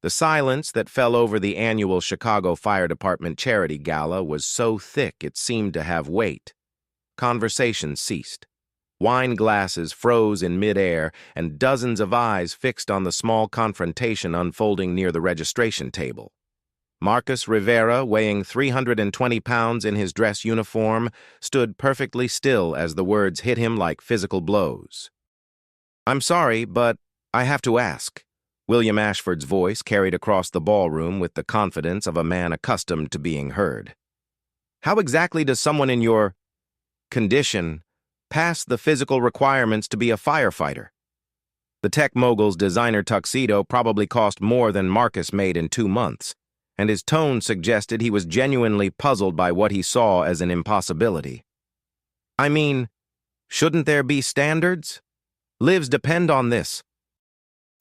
The silence that fell over the annual Chicago Fire Department charity gala was so thick it seemed to have weight. Conversation ceased. Wine glasses froze in midair, and dozens of eyes fixed on the small confrontation unfolding near the registration table. Marcus Rivera, weighing 320 pounds in his dress uniform, stood perfectly still as the words hit him like physical blows. "I'm sorry, but I have to ask." William Ashford's voice carried across the ballroom with the confidence of a man accustomed to being heard. "How exactly does someone in your condition pass the physical requirements to be a firefighter?" The tech mogul's designer tuxedo probably cost more than Marcus made in 2 months, and his tone suggested he was genuinely puzzled by what he saw as an impossibility. "I mean, shouldn't there be standards? Lives depend on this."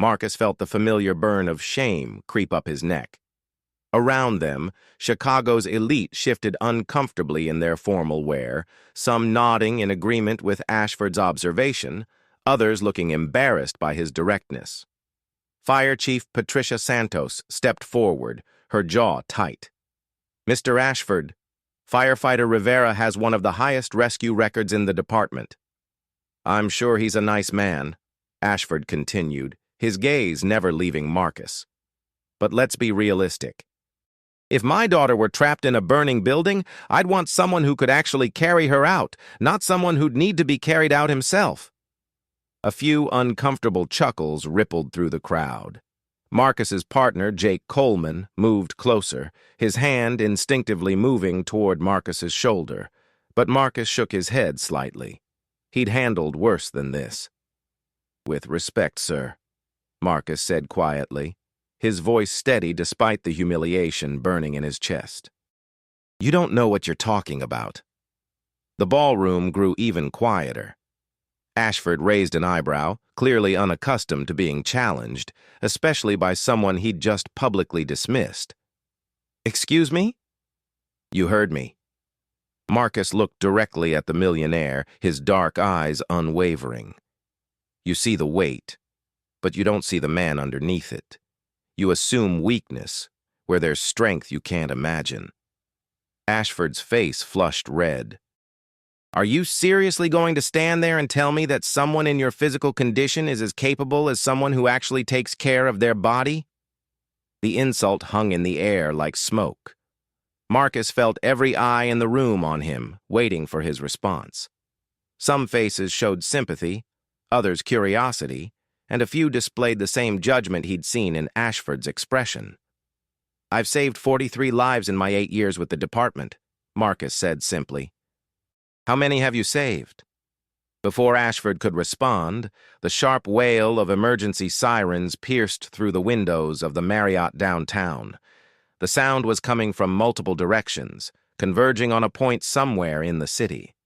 Marcus felt the familiar burn of shame creep up his neck. Around them, Chicago's elite shifted uncomfortably in their formal wear, some nodding in agreement with Ashford's observation, others looking embarrassed by his directness. Fire Chief Patricia Santos stepped forward, her jaw tight. "Mr. Ashford, Firefighter Rivera has one of the highest rescue records in the department." "I'm sure he's a nice man," Ashford continued, his gaze never leaving Marcus. "But let's be realistic. If my daughter were trapped in a burning building, I'd want someone who could actually carry her out, not someone who'd need to be carried out himself." A few uncomfortable chuckles rippled through the crowd. Marcus's partner, Jake Coleman, moved closer, his hand instinctively moving toward Marcus's shoulder, but Marcus shook his head slightly. He'd handled worse than this. "With respect, sir," Marcus said quietly, his voice steady despite the humiliation burning in his chest. "You don't know what you're talking about." The ballroom grew even quieter. Ashford raised an eyebrow, clearly unaccustomed to being challenged, especially by someone he'd just publicly dismissed. "Excuse me?" "You heard me." Marcus looked directly at the millionaire, his dark eyes unwavering. "You see the weight, but you don't see the man underneath it. You assume weakness where there's strength you can't imagine." Ashford's face flushed red. "Are you seriously going to stand there and tell me that someone in your physical condition is as capable as someone who actually takes care of their body?" The insult hung in the air like smoke. Marcus felt every eye in the room on him, waiting for his response. Some faces showed sympathy, others curiosity, and a few displayed the same judgment he'd seen in Ashford's expression. "I've saved 43 lives in my 8 years with the department," Marcus said simply. "How many have you saved?" Before Ashford could respond, the sharp wail of emergency sirens pierced through the windows of the Marriott downtown. The sound was coming from multiple directions, converging on a point somewhere in the city.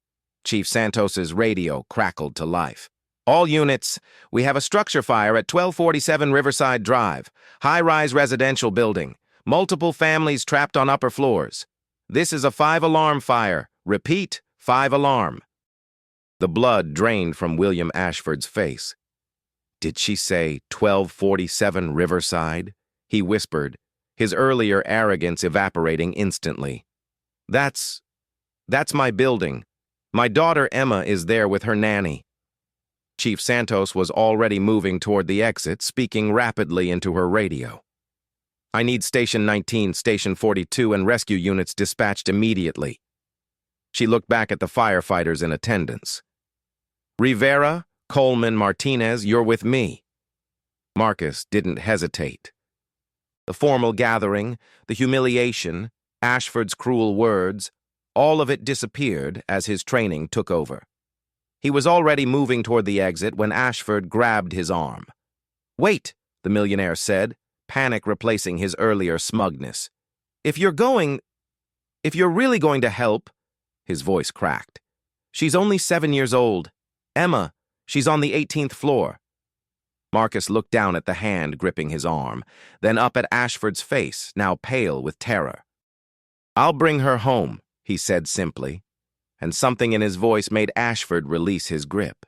Chief Santos's radio crackled to life. "All units, we have a structure fire at 1247 Riverside Drive, high-rise residential building, multiple families trapped on upper floors. This is a 5-alarm fire. Repeat, 5-alarm. The blood drained from William Ashford's face. "Did she say 1247 Riverside?" he whispered, his earlier arrogance evaporating instantly. That's my building. My daughter Emma is there with her nanny." Chief Santos was already moving toward the exit, speaking rapidly into her radio. "I need Station 19, Station 42, and rescue units dispatched immediately." She looked back at the firefighters in attendance. "Rivera, Coleman, Martinez, you're with me." Marcus didn't hesitate. The formal gathering, the humiliation, Ashford's cruel words, all of it disappeared as his training took over. He was already moving toward the exit when Ashford grabbed his arm. "Wait," the millionaire said, panic replacing his earlier smugness. If you're really going to help," his voice cracked. "She's only 7 years old. Emma, she's on the 18th floor." Marcus looked down at the hand gripping his arm, then up at Ashford's face, now pale with terror. "I'll bring her home," he said simply, and something in his voice made Ashford release his grip.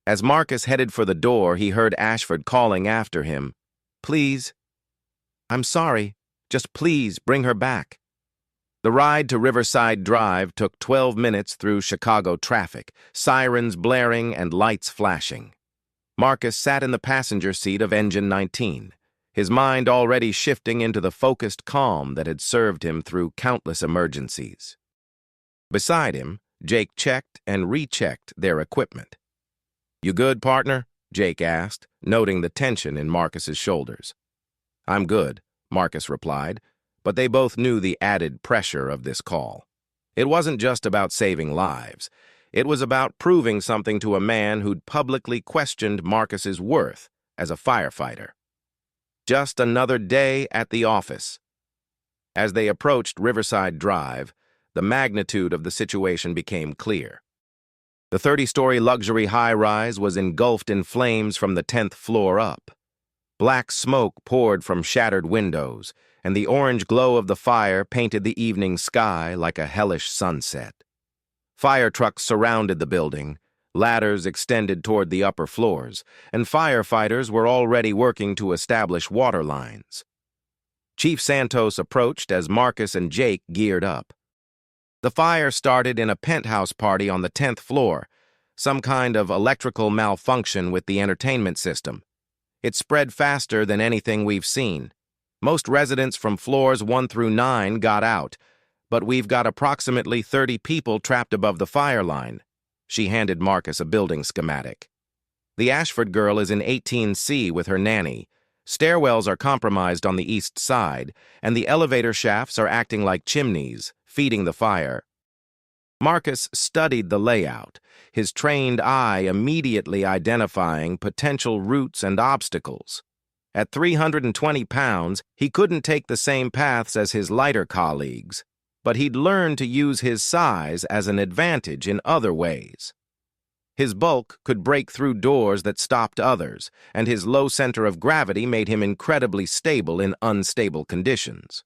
As Marcus headed for the door, he heard Ashford calling after him, "Please, I'm sorry. Just please bring her back. The ride to Riverside Drive took 12 minutes through Chicago traffic, sirens blaring and lights flashing. Marcus sat in the passenger seat of Engine 19, his mind already shifting into the focused calm that had served him through countless emergencies. Beside him, Jake checked and rechecked their equipment. "You good, partner?" Jake asked, noting the tension in Marcus's shoulders. "I'm good," Marcus replied, but they both knew the added pressure of this call. It wasn't just about saving lives. It was about proving something to a man who'd publicly questioned Marcus's worth as a firefighter. Just another day at the office. As they approached Riverside Drive, the magnitude of the situation became clear. The 30-story luxury high-rise was engulfed in flames from the 10th floor up. Black smoke poured from shattered windows, and the orange glow of the fire painted the evening sky like a hellish sunset. Fire trucks surrounded the building, ladders extended toward the upper floors, and firefighters were already working to establish water lines. Chief Santos approached as Marcus and Jake geared up. The fire started in a penthouse party on the 10th floor, some kind of electrical malfunction with the entertainment system. It spread faster than anything we've seen. Most residents from floors 1 through 9 got out, but we've got approximately 30 people trapped above the fire line. She handed Marcus a building schematic. The Ashford girl is in 18C with her nanny. Stairwells are compromised on the east side, and the elevator shafts are acting like chimneys, feeding the fire. Marcus studied the layout, his trained eye immediately identifying potential routes and obstacles. At 320 pounds, he couldn't take the same paths as his lighter colleagues, but he'd learned to use his size as an advantage in other ways. His bulk could break through doors that stopped others, and his low center of gravity made him incredibly stable in unstable conditions.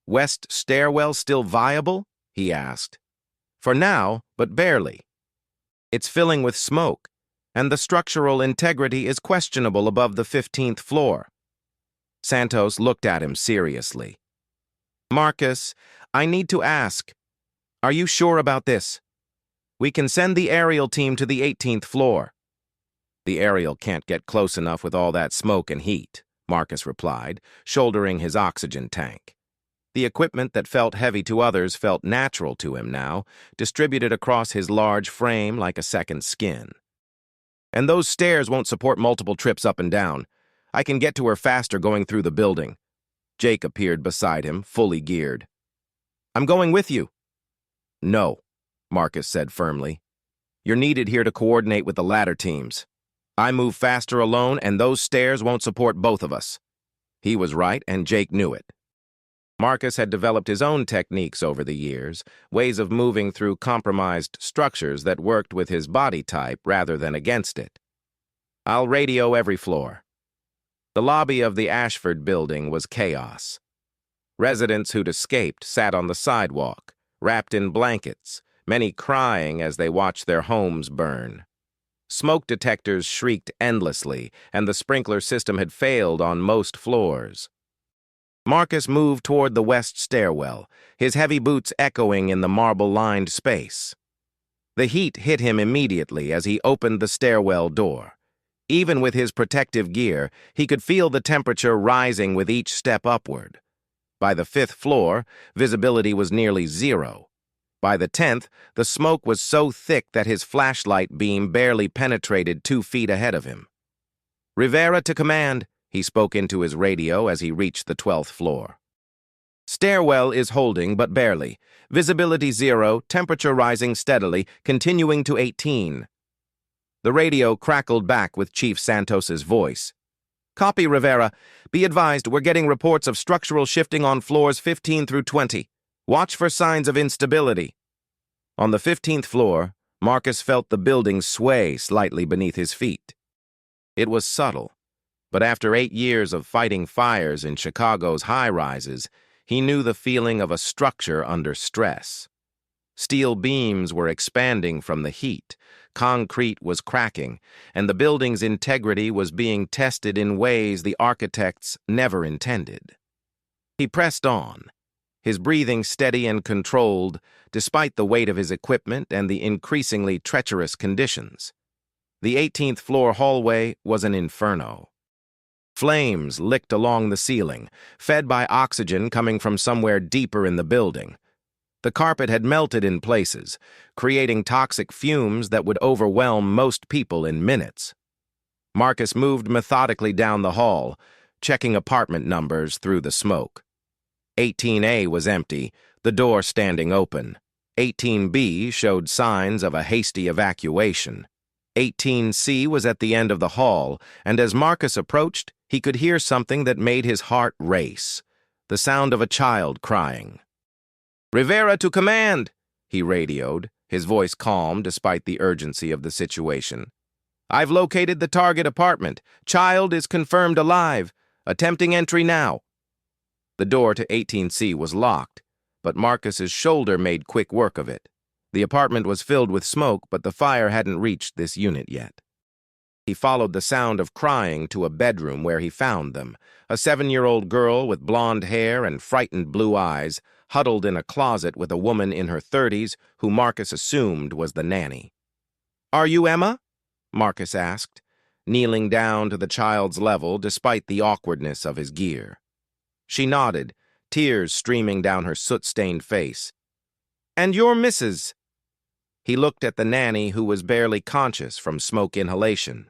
"West stairwell still viable?" he asked. "For now, but barely. It's filling with smoke, and the structural integrity is questionable above the 15th floor." Santos looked at him seriously. "Marcus, I need to ask, are you sure about this? We can send the aerial team to the 18th floor. "The aerial can't get close enough with all that smoke and heat," Marcus replied, shouldering his oxygen tank. The equipment that felt heavy to others felt natural to him now, distributed across his large frame like a second skin. "And those stairs won't support multiple trips up and down. I can get to her faster going through the building." Jake appeared beside him, fully geared. "I'm going with you." "No," Marcus said firmly. "You're needed here to coordinate with the ladder teams. I move faster alone, and those stairs won't support both of us." He was right, and Jake knew it. Marcus had developed his own techniques over the years, ways of moving through compromised structures that worked with his body type rather than against it. "I'll radio every floor." The lobby of the Ashford building was chaos. Residents who'd escaped sat on the sidewalk, wrapped in blankets, many crying as they watched their homes burn. Smoke detectors shrieked endlessly, and the sprinkler system had failed on most floors. Marcus moved toward the west stairwell, his heavy boots echoing in the marble-lined space. The heat hit him immediately as he opened the stairwell door. Even with his protective gear, he could feel the temperature rising with each step upward. By the 5th floor, visibility was nearly zero. By the 10th, the smoke was so thick that his flashlight beam barely penetrated 2 feet ahead of him. "Rivera to command," he spoke into his radio as he reached the 12th floor. "Stairwell is holding, but barely. Visibility 0, temperature rising steadily, continuing to 18. The radio crackled back with Chief Santos's voice. "Copy, Rivera. Be advised, we're getting reports of structural shifting on floors 15 through 20. Watch for signs of instability." On the 15th floor, Marcus felt the building sway slightly beneath his feet. It was subtle, but after 8 years of fighting fires in Chicago's high-rises, he knew the feeling of a structure under stress. Steel beams were expanding from the heat, concrete was cracking, and the building's integrity was being tested in ways the architects never intended. He pressed on, his breathing steady and controlled, despite the weight of his equipment and the increasingly treacherous conditions. The 18th floor hallway was an inferno. Flames licked along the ceiling, fed by oxygen coming from somewhere deeper in the building. The carpet had melted in places, creating toxic fumes that would overwhelm most people in minutes. Marcus moved methodically down the hall, checking apartment numbers through the smoke. 18A was empty, the door standing open. 18B showed signs of a hasty evacuation. 18C was at the end of the hall, and as Marcus approached, he could hear something that made his heart race, the sound of a child crying. "Rivera to command," he radioed, his voice calm despite the urgency of the situation. "I've located the target apartment. Child is confirmed alive. Attempting entry now." The door to 18C was locked, but Marcus's shoulder made quick work of it. The apartment was filled with smoke, but the fire hadn't reached this unit yet. He followed the sound of crying to a bedroom where he found them, a 7-year-old girl with blonde hair and frightened blue eyes, huddled in a closet with a woman in her 30s who Marcus assumed was the nanny. "Are you Emma?" Marcus asked, kneeling down to the child's level despite the awkwardness of his gear. She nodded, tears streaming down her soot-stained face. "And you're Mrs.?" He looked at the nanny, who was barely conscious from smoke inhalation.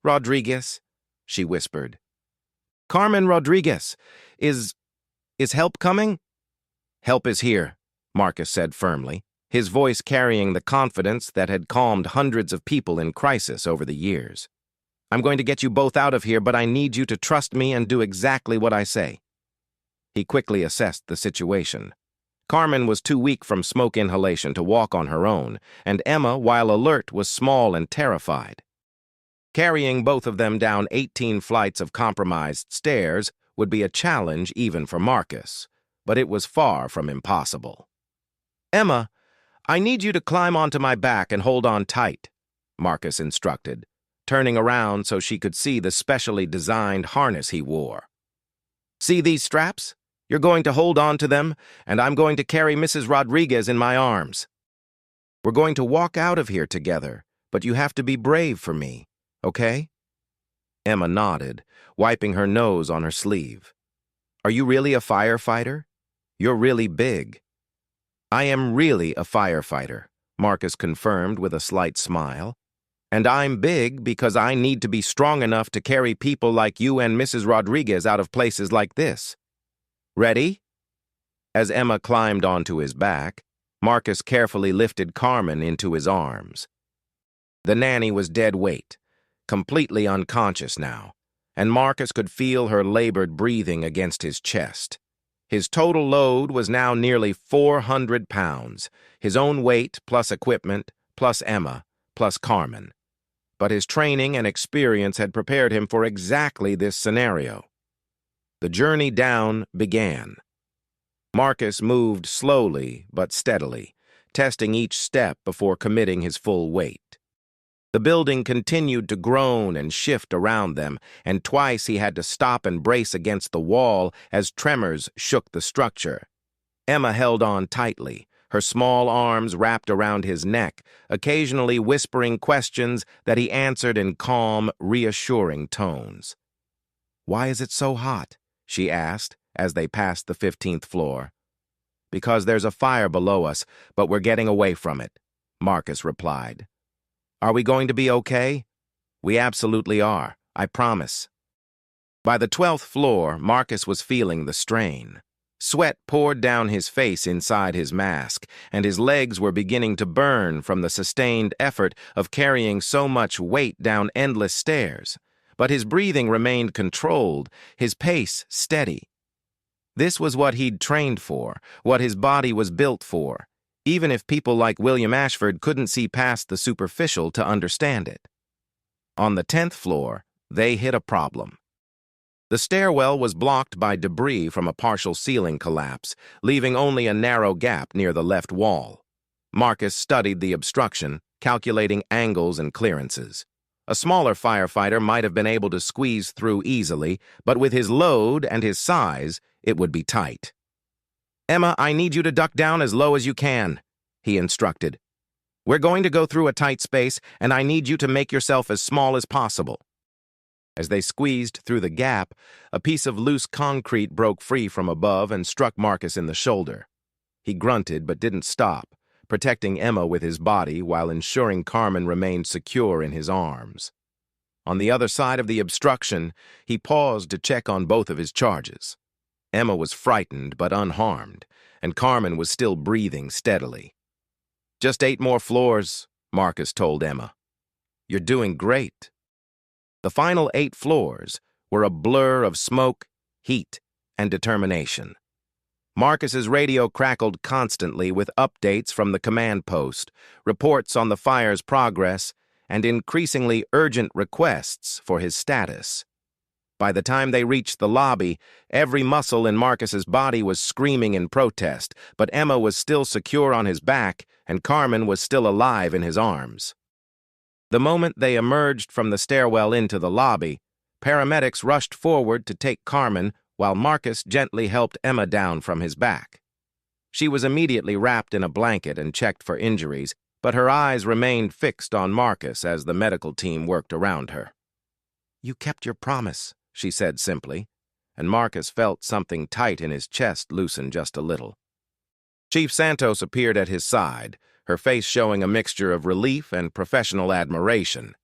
"Rodriguez," she whispered. "Carmen Rodriguez. Is help coming?" "Help is here," Marcus said firmly, his voice carrying the confidence that had calmed hundreds of people in crisis over the years. "I'm going to get you both out of here, but I need you to trust me and do exactly what I say." He quickly assessed the situation. Carmen was too weak from smoke inhalation to walk on her own, and Emma, while alert, was small and terrified. Carrying both of them down 18 flights of compromised stairs would be a challenge even for Marcus, but it was far from impossible. "Emma, I need you to climb onto my back and hold on tight," Marcus instructed, turning around so she could see the specially designed harness he wore. "See these straps? You're going to hold on to them, and I'm going to carry Mrs. Rodriguez in my arms. We're going to walk out of here together, but you have to be brave for me, okay?" Emma nodded, wiping her nose on her sleeve. "Are you really a firefighter? You're really big." "I am really a firefighter," Marcus confirmed with a slight smile. "And I'm big because I need to be strong enough to carry people like you and Mrs. Rodriguez out of places like this. Ready?" As Emma climbed onto his back, Marcus carefully lifted Carmen into his arms. The nanny was dead weight, completely unconscious now, and Marcus could feel her labored breathing against his chest. His total load was now nearly 400 pounds, his own weight plus equipment, plus Emma, plus Carmen. But his training and experience had prepared him for exactly this scenario. The journey down began. Marcus moved slowly but steadily, testing each step before committing his full weight. The building continued to groan and shift around them, and twice he had to stop and brace against the wall as tremors shook the structure. Emma held on tightly, her small arms wrapped around his neck, occasionally whispering questions that he answered in calm, reassuring tones. "Why is it so hot?" she asked as they passed the 15th floor. "Because there's a fire below us, but we're getting away from it," Marcus replied. "Are we going to be okay?" "We absolutely are, I promise." By the 12th floor, Marcus was feeling the strain. Sweat poured down his face inside his mask, and his legs were beginning to burn from the sustained effort of carrying so much weight down endless stairs. But his breathing remained controlled, his pace steady. This was what he'd trained for, what his body was built for, even if people like William Ashford couldn't see past the superficial to understand it. On the 10th floor, they hit a problem. The stairwell was blocked by debris from a partial ceiling collapse, leaving only a narrow gap near the left wall. Marcus studied the obstruction, calculating angles and clearances. A smaller firefighter might have been able to squeeze through easily, but with his load and his size, it would be tight. "Emma, I need you to duck down as low as you can," he instructed. "We're going to go through a tight space, and I need you to make yourself as small as possible." As they squeezed through the gap, a piece of loose concrete broke free from above and struck Marcus in the shoulder. He grunted but didn't stop, protecting Emma with his body while ensuring Carmen remained secure in his arms. On the other side of the obstruction, he paused to check on both of his charges. Emma was frightened but unharmed, and Carmen was still breathing steadily. "Just 8 more floors," Marcus told Emma. "You're doing great." The final 8 floors were a blur of smoke, heat, and determination. Marcus's radio crackled constantly with updates from the command post, reports on the fire's progress, and increasingly urgent requests for his status. By the time they reached the lobby, every muscle in Marcus's body was screaming in protest, but Emma was still secure on his back, and Carmen was still alive in his arms. The moment they emerged from the stairwell into the lobby, paramedics rushed forward to take Carmen while Marcus gently helped Emma down from his back. She was immediately wrapped in a blanket and checked for injuries, but her eyes remained fixed on Marcus as the medical team worked around her. "You kept your promise," she said simply, and Marcus felt something tight in his chest loosen just a little. Chief Santos appeared at his side, her face showing a mixture of relief and professional admiration.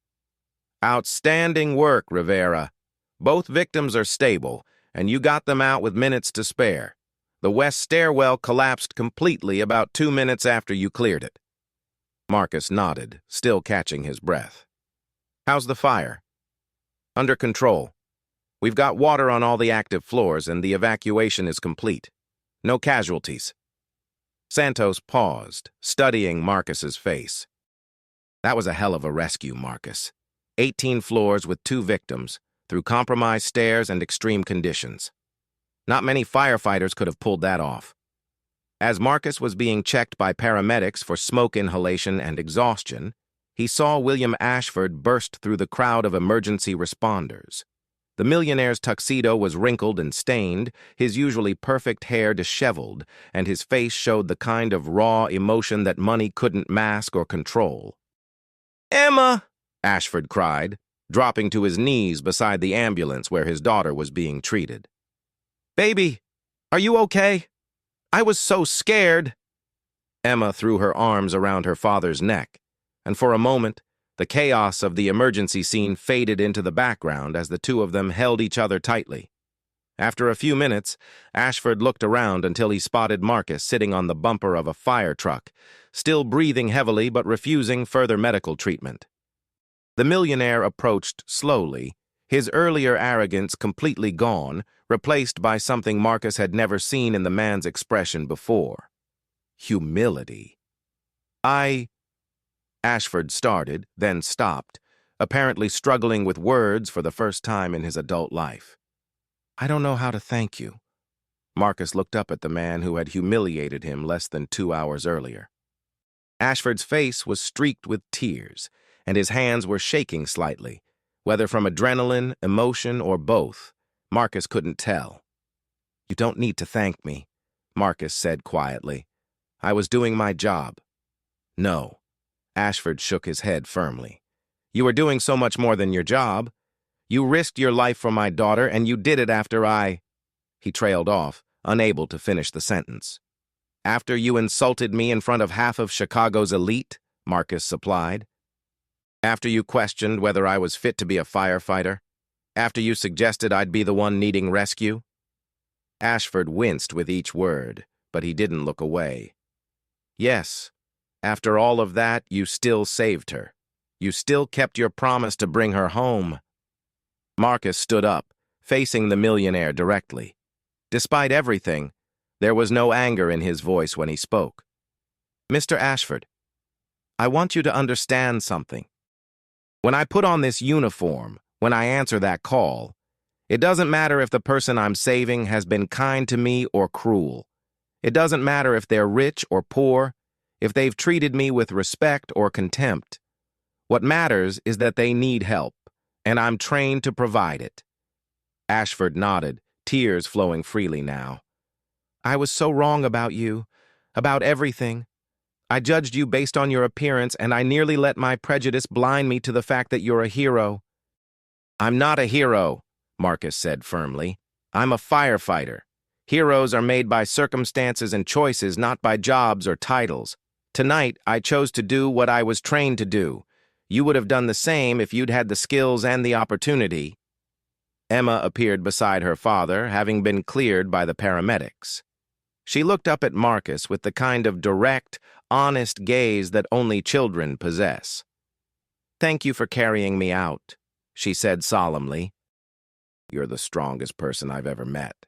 "Outstanding work, Rivera. Both victims are stable, and you got them out with minutes to spare. The west stairwell collapsed completely about 2 minutes after you cleared it." Marcus nodded, still catching his breath. "How's the fire?" "Under control. We've got water on all the active floors, and the evacuation is complete. No casualties." Santos paused, studying Marcus's face. "That was a hell of a rescue, Marcus. 18 floors with 2 victims, through compromised stairs and extreme conditions. Not many firefighters could have pulled that off." As Marcus was being checked by paramedics for smoke inhalation and exhaustion, he saw William Ashford burst through the crowd of emergency responders. The millionaire's tuxedo was wrinkled and stained, his usually perfect hair disheveled, and his face showed the kind of raw emotion that money couldn't mask or control. "Emma!" Ashford cried, dropping to his knees beside the ambulance where his daughter was being treated. "Baby, are you okay? I was so scared." Emma threw her arms around her father's neck, and for a moment, the chaos of the emergency scene faded into the background as the two of them held each other tightly. After a few minutes, Ashford looked around until he spotted Marcus sitting on the bumper of a fire truck, still breathing heavily but refusing further medical treatment. The millionaire approached slowly, his earlier arrogance completely gone, replaced by something Marcus had never seen in the man's expression before. Humility. Ashford started, then stopped, apparently struggling with words for the first time in his adult life. "I don't know how to thank you." Marcus looked up at the man who had humiliated him less than 2 hours earlier. Ashford's face was streaked with tears, and his hands were shaking slightly. Whether from adrenaline, emotion, or both, Marcus couldn't tell. "You don't need to thank me," Marcus said quietly. "I was doing my job." "No." Ashford shook his head firmly. "You were doing so much more than your job. You risked your life for my daughter, and you did it after I—" He trailed off, unable to finish the sentence. "After you insulted me in front of half of Chicago's elite," Marcus supplied. "After you questioned whether I was fit to be a firefighter. After you suggested I'd be the one needing rescue." Ashford winced with each word, but he didn't look away. "Yes, after all of that, you still saved her. You still kept your promise to bring her home." Marcus stood up, facing the millionaire directly. Despite everything, there was no anger in his voice when he spoke. "Mr. Ashford, I want you to understand something. When I put on this uniform, when I answer that call, it doesn't matter if the person I'm saving has been kind to me or cruel. It doesn't matter if they're rich or poor, if they've treated me with respect or contempt. What matters is that they need help, and I'm trained to provide it." Ashford nodded, tears flowing freely now. "I was so wrong about you, about everything. I judged you based on your appearance, and I nearly let my prejudice blind me to the fact that you're a hero." "I'm not a hero," Marcus said firmly. "I'm a firefighter. Heroes are made by circumstances and choices, not by jobs or titles. Tonight, I chose to do what I was trained to do. You would have done the same if you'd had the skills and the opportunity." Emma appeared beside her father, having been cleared by the paramedics. She looked up at Marcus with the kind of direct, honest gaze that only children possess. "Thank you for carrying me out," she said solemnly. "You're the strongest person I've ever met."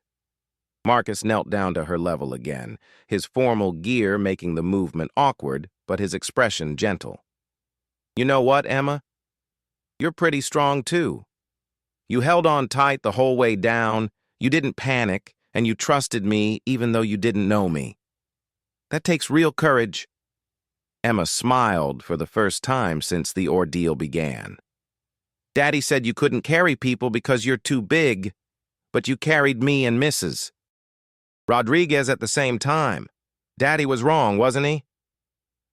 Marcus knelt down to her level again, his formal gear making the movement awkward, but his expression gentle. "You know what, Emma? You're pretty strong, too. You held on tight the whole way down, you didn't panic, and you trusted me even though you didn't know me. That takes real courage." Emma smiled for the first time since the ordeal began. "Daddy said you couldn't carry people because you're too big, but you carried me and Mrs. Rodriguez at the same time. Daddy was wrong, wasn't he?"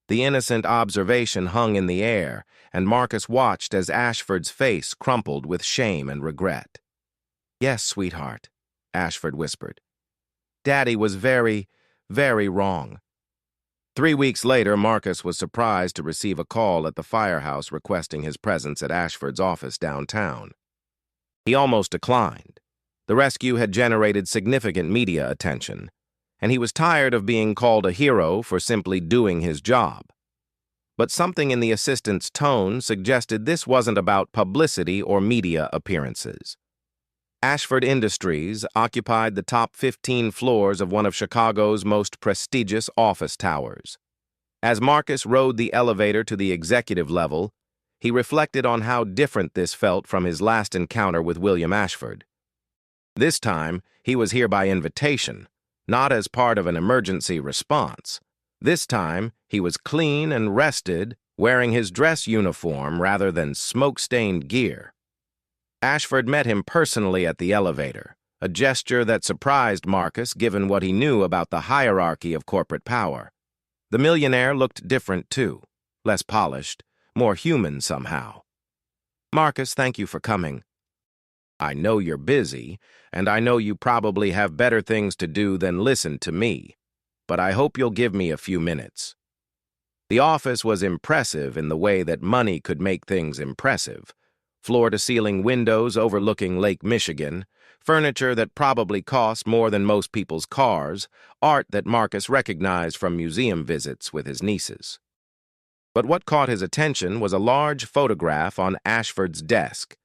The innocent observation hung in the air, and Marcus watched as Ashford's face crumpled with shame and regret. "Yes, sweetheart," Ashford whispered. "Daddy was very, very wrong." 3 weeks later, Marcus was surprised to receive a call at the firehouse requesting his presence at Ashford's office downtown. He almost declined. The rescue had generated significant media attention, and he was tired of being called a hero for simply doing his job. But something in the assistant's tone suggested this wasn't about publicity or media appearances. Ashford Industries occupied the top 15 floors of one of Chicago's most prestigious office towers. As Marcus rode the elevator to the executive level, he reflected on how different this felt from his last encounter with William Ashford. This time, he was here by invitation, not as part of an emergency response. This time, he was clean and rested, wearing his dress uniform rather than smoke-stained gear. Ashford met him personally at the elevator, a gesture that surprised Marcus given what he knew about the hierarchy of corporate power. The millionaire looked different too, less polished, more human somehow. "Marcus, thank you for coming. I know you're busy, and I know you probably have better things to do than listen to me, but I hope you'll give me a few minutes." The office was impressive in the way that money could make things impressive. Floor-to-ceiling windows overlooking Lake Michigan, furniture that probably cost more than most people's cars, art that Marcus recognized from museum visits with his nieces. But what caught his attention was a large photograph on Ashford's desk.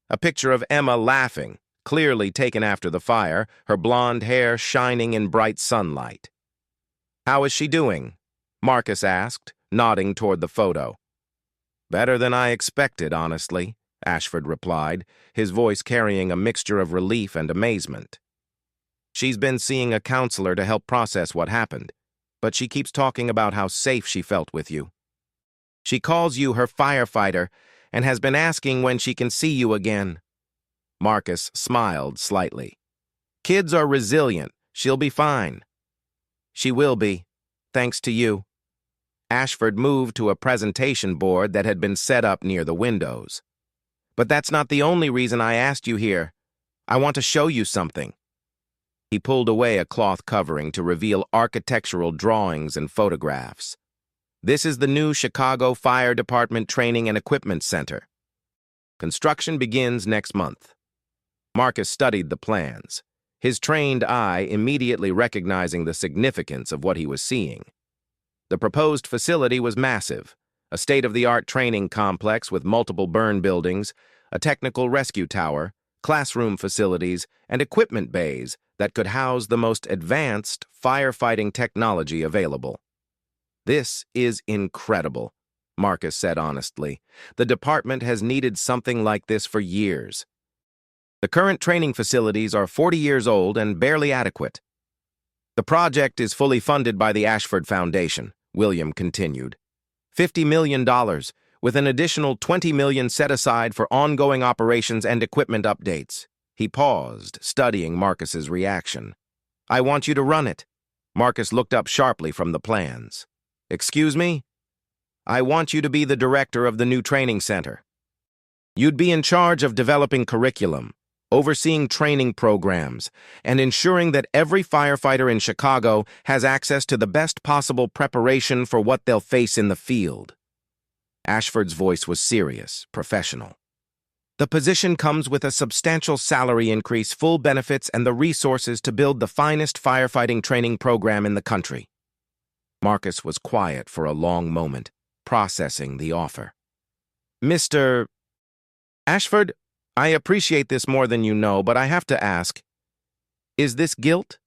A picture of Emma laughing, clearly taken after the fire, her blonde hair shining in bright sunlight. "How is she doing?" Marcus asked, nodding toward the photo. "Better than I expected, honestly," Ashford replied, his voice carrying a mixture of relief and amazement. "She's been seeing a counselor to help process what happened, but she keeps talking about how safe she felt with you. She calls you her firefighter and has been asking when she can see you again." Marcus smiled slightly. "Kids are resilient. She'll be fine." "She will be, thanks to you." Ashford moved to a presentation board that had been set up near the windows. "But that's not the only reason I asked you here. I want to show you something." He pulled away a cloth covering to reveal architectural drawings and photographs. "This is the new Chicago Fire Department Training and Equipment Center. Construction begins next month." Marcus studied the plans, his trained eye immediately recognizing the significance of what he was seeing. The proposed facility was massive, a state-of-the-art training complex with multiple burn buildings, a technical rescue tower, classroom facilities, and equipment bays that could house the most advanced firefighting technology available. "This is incredible," Marcus said honestly. "The department has needed something like this for years. The current training facilities are 40 years old and barely adequate." "The project is fully funded by the Ashford Foundation," William continued. $50 million, with an additional $20 million set aside for ongoing operations and equipment updates. He paused, studying Marcus's reaction. I want you to run it. Marcus looked up sharply from the plans. Excuse me? I want you to be the director of the new training center. You'd be in charge of developing curriculum, overseeing training programs, and ensuring that every firefighter in Chicago has access to the best possible preparation for what they'll face in the field. Ashford's voice was serious, professional. The position comes with a substantial salary increase, full benefits, and the resources to build the finest firefighting training program in the country. Marcus was quiet for a long moment, processing the offer. Mr. Ashford, I appreciate this more than you know, but I have to ask, is this guilt?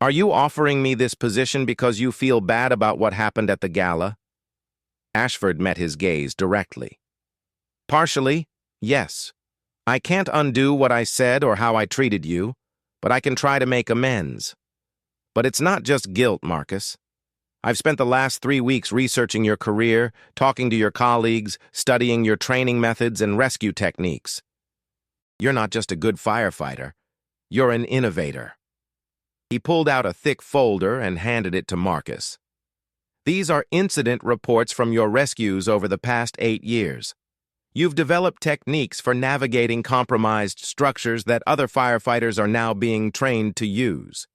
Are you offering me this position because you feel bad about what happened at the gala? Ashford met his gaze directly. Partially, yes. I can't undo what I said or how I treated you, but I can try to make amends. But it's not just guilt, Marcus. I've spent the last 3 weeks researching your career, talking to your colleagues, studying your training methods and rescue techniques. You're not just a good firefighter, you're an innovator. He pulled out a thick folder and handed it to Marcus. These are incident reports from your rescues over the past 8 years. You've developed techniques for navigating compromised structures that other firefighters are now being trained to use.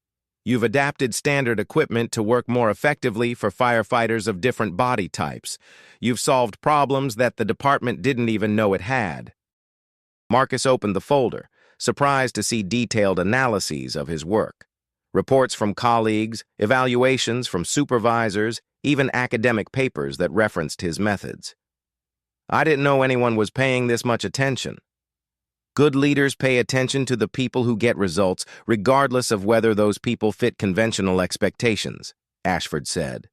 You've adapted standard equipment to work more effectively for firefighters of different body types. You've solved problems that the department didn't even know it had. Marcus opened the folder, surprised to see detailed analyses of his work. Reports from colleagues, evaluations from supervisors, even academic papers that referenced his methods. I didn't know anyone was paying this much attention. Good leaders pay attention to the people who get results, regardless of whether those people fit conventional expectations, Ashford said.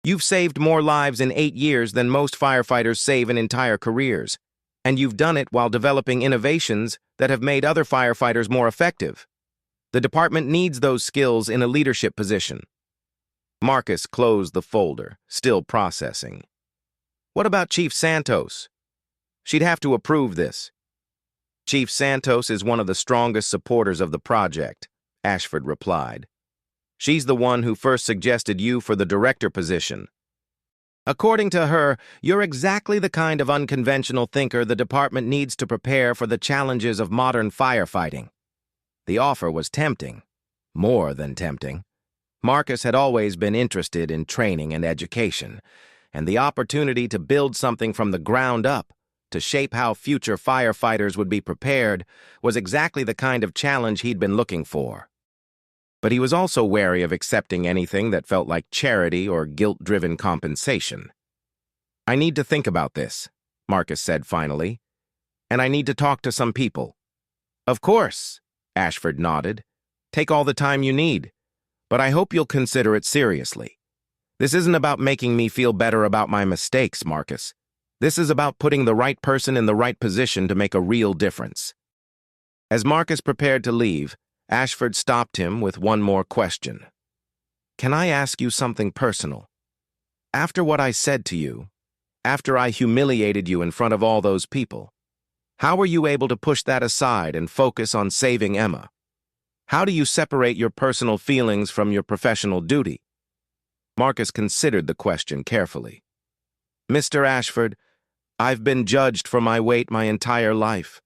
You've saved more lives in 8 years than most firefighters save in entire careers, and you've done it while developing innovations that have made other firefighters more effective. The department needs those skills in a leadership position. Marcus closed the folder, still processing. What about Chief Santos? She'd have to approve this. Chief Santos is one of the strongest supporters of the project, Ashford replied. She's the one who first suggested you for the director position. According to her, you're exactly the kind of unconventional thinker the department needs to prepare for the challenges of modern firefighting. The offer was tempting, more than tempting. Marcus had always been interested in training and education, and the opportunity to build something from the ground up, to shape how future firefighters would be prepared, was exactly the kind of challenge he'd been looking for. But he was also wary of accepting anything that felt like charity or guilt-driven compensation. I need to think about this, Marcus said finally, and I need to talk to some people. Of course, Ashford nodded. Take all the time you need, but I hope you'll consider it seriously. This isn't about making me feel better about my mistakes, Marcus. This is about putting the right person in the right position to make a real difference. As Marcus prepared to leave, Ashford stopped him with one more question. Can I ask you something personal? After what I said to you, after I humiliated you in front of all those people, how were you able to push that aside and focus on saving Emma? How do you separate your personal feelings from your professional duty? Marcus considered the question carefully. Mr. Ashford, I've been judged for my weight my entire life.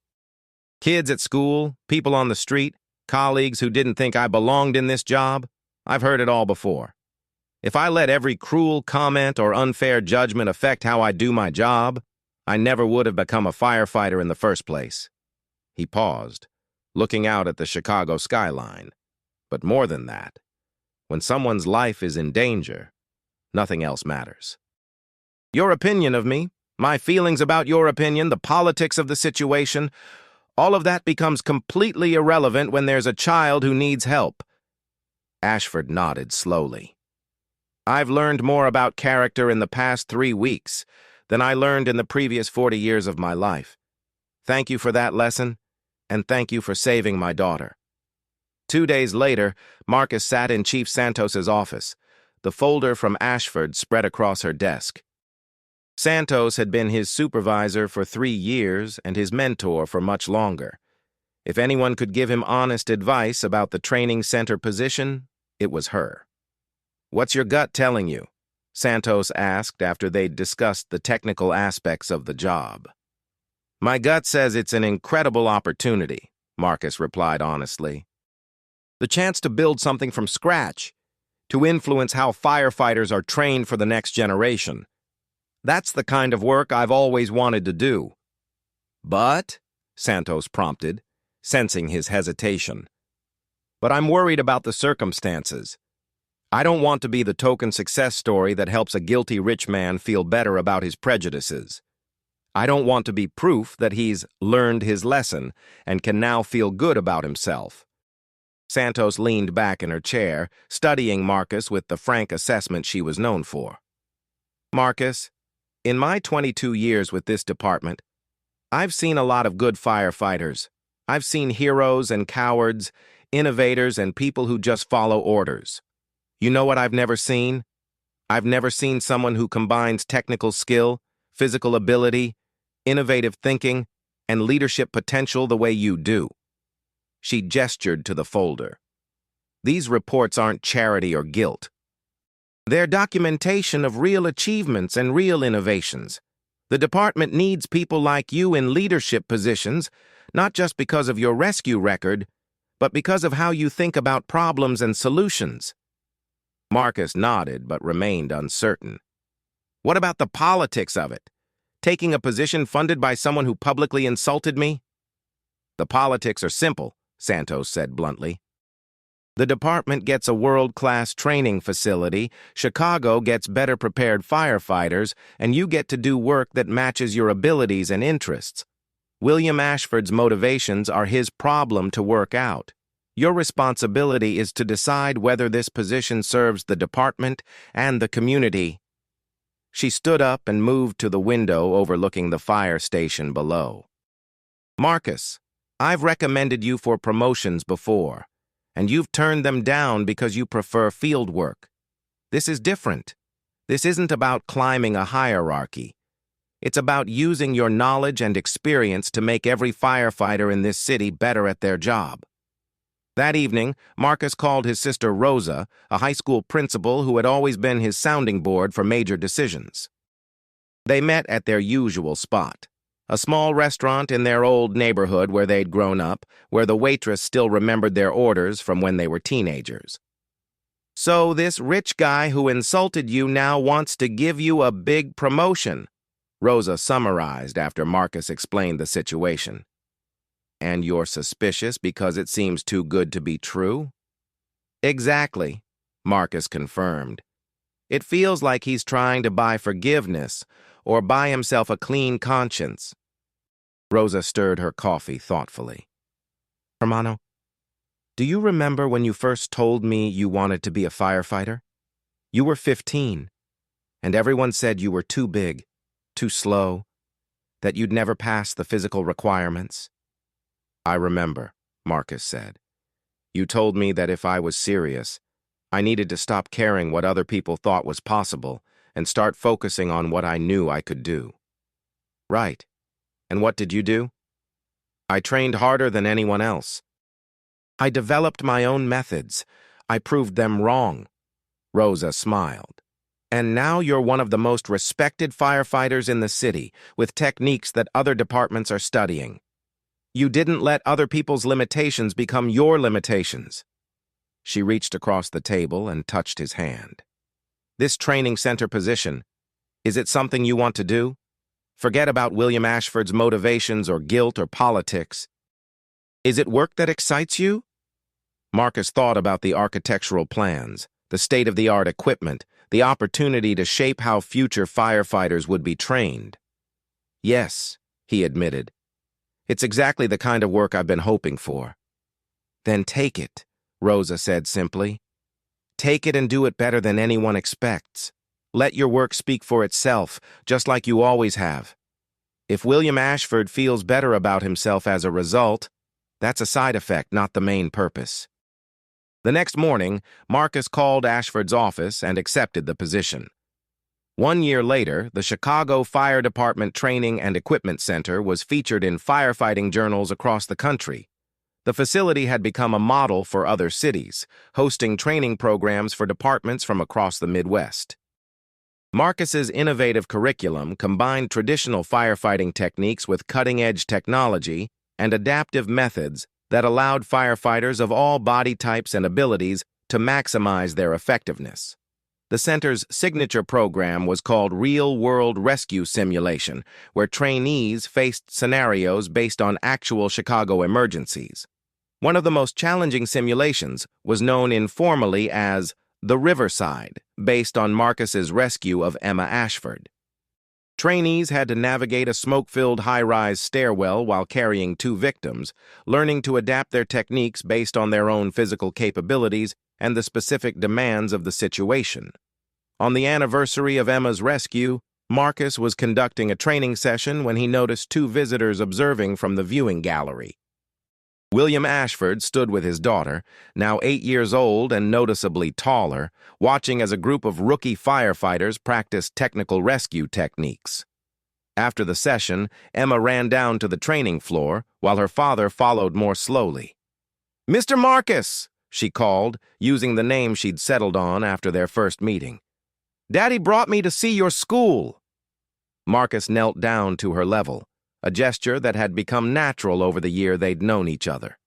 Kids at school, people on the street, colleagues who didn't think I belonged in this job, I've heard it all before. If I let every cruel comment or unfair judgment affect how I do my job, I never would have become a firefighter in the first place. He paused, looking out at the Chicago skyline. But more than that, when someone's life is in danger, nothing else matters. Your opinion of me, my feelings about your opinion, the politics of the situation, all of that becomes completely irrelevant when there's a child who needs help. Ashford nodded slowly. I've learned more about character in the past 3 weeks than I learned in the previous 40 years of my life. Thank you for that lesson, and thank you for saving my daughter. 2 days later, Marcus sat in Chief Santos's office, the folder from Ashford spread across her desk. Santos had been his supervisor for 3 years and his mentor for much longer. If anyone could give him honest advice about the training center position, it was her. "What's your gut telling you?" Santos asked after they'd discussed the technical aspects of the job. "My gut says it's an incredible opportunity," Marcus replied honestly. "The chance to build something from scratch, to influence how firefighters are trained for the next generation. That's the kind of work I've always wanted to do." "But," Santos prompted, sensing his hesitation, "but I'm worried about the circumstances. I don't want to be the token success story that helps a guilty rich man feel better about his prejudices. I don't want to be proof that he's learned his lesson and can now feel good about himself." Santos leaned back in her chair, studying Marcus with the frank assessment she was known for. "Marcus, in my 22 years with this department, I've seen a lot of good firefighters. I've seen heroes and cowards, innovators and people who just follow orders. You know what I've never seen? I've never seen someone who combines technical skill, physical ability, innovative thinking, and leadership potential the way you do." She gestured to the folder. "These reports aren't charity or guilt. They're documentation of real achievements and real innovations. The department needs people like you in leadership positions, not just because of your rescue record, but because of how you think about problems and solutions." Marcus nodded but remained uncertain. "What about the politics of it? Taking a position funded by someone who publicly insulted me?" "The politics are simple," Santos said bluntly. "The department gets a world-class training facility, Chicago gets better prepared firefighters, and you get to do work that matches your abilities and interests. William Ashford's motivations are his problem to work out. Your responsibility is to decide whether this position serves the department and the community." She stood up and moved to the window overlooking the fire station below. "Marcus, I've recommended you for promotions before, and you've turned them down because you prefer field work. This is different. This isn't about climbing a hierarchy. It's about using your knowledge and experience to make every firefighter in this city better at their job." That evening, Marcus called his sister Rosa, a high school principal who had always been his sounding board for major decisions. They met at their usual spot, a small restaurant in their old neighborhood where they'd grown up, where the waitress still remembered their orders from when they were teenagers. "So this rich guy who insulted you now wants to give you a big promotion," Rosa summarized after Marcus explained the situation. "And you're suspicious because it seems too good to be true?" "Exactly," Marcus confirmed. "It feels like he's trying to buy forgiveness or buy himself a clean conscience." Rosa stirred her coffee thoughtfully. "Hermano, do you remember when you first told me you wanted to be a firefighter? You were 15, and everyone said you were too big, too slow, that you'd never pass the physical requirements." "I remember," Marcus said. "You told me that if I was serious, I needed to stop caring what other people thought was possible and start focusing on what I knew I could do." "Right. And what did you do?" "I trained harder than anyone else. I developed my own methods. I proved them wrong." Rosa smiled. "And now you're one of the most respected firefighters in the city, with techniques that other departments are studying. You didn't let other people's limitations become your limitations." She reached across the table and touched his hand. "This training center position, is it something you want to do? Forget about William Ashford's motivations or guilt or politics. Is it work that excites you?" Marcus thought about the architectural plans, the state-of-the-art equipment, the opportunity to shape how future firefighters would be trained. "Yes," he admitted. "It's exactly the kind of work I've been hoping for." "Then take it," Rosa said simply. "Take it and do it better than anyone expects. Let your work speak for itself, just like you always have. If William Ashford feels better about himself as a result, that's a side effect, not the main purpose." The next morning, Marcus called Ashford's office and accepted the position. 1 year later, the Chicago Fire Department Training and Equipment Center was featured in firefighting journals across the country. The facility had become a model for other cities, hosting training programs for departments from across the Midwest. Marcus's innovative curriculum combined traditional firefighting techniques with cutting-edge technology and adaptive methods that allowed firefighters of all body types and abilities to maximize their effectiveness. The center's signature program was called Real-World Rescue Simulation, where trainees faced scenarios based on actual Chicago emergencies. One of the most challenging simulations was known informally as the Riverside, based on Marcus's rescue of Emma Ashford. Trainees had to navigate a smoke-filled high-rise stairwell while carrying 2 victims, learning to adapt their techniques based on their own physical capabilities and the specific demands of the situation. On the anniversary of Emma's rescue, Marcus was conducting a training session when he noticed 2 visitors observing from the viewing gallery. William Ashford stood with his daughter, now 8 years old and noticeably taller, watching as a group of rookie firefighters practiced technical rescue techniques. After the session, Emma ran down to the training floor, while her father followed more slowly. "Mr. Marcus," she called, using the name she'd settled on after their first meeting. "Daddy brought me to see your school." Marcus knelt down to her level, a gesture that had become natural over the year they'd known each other.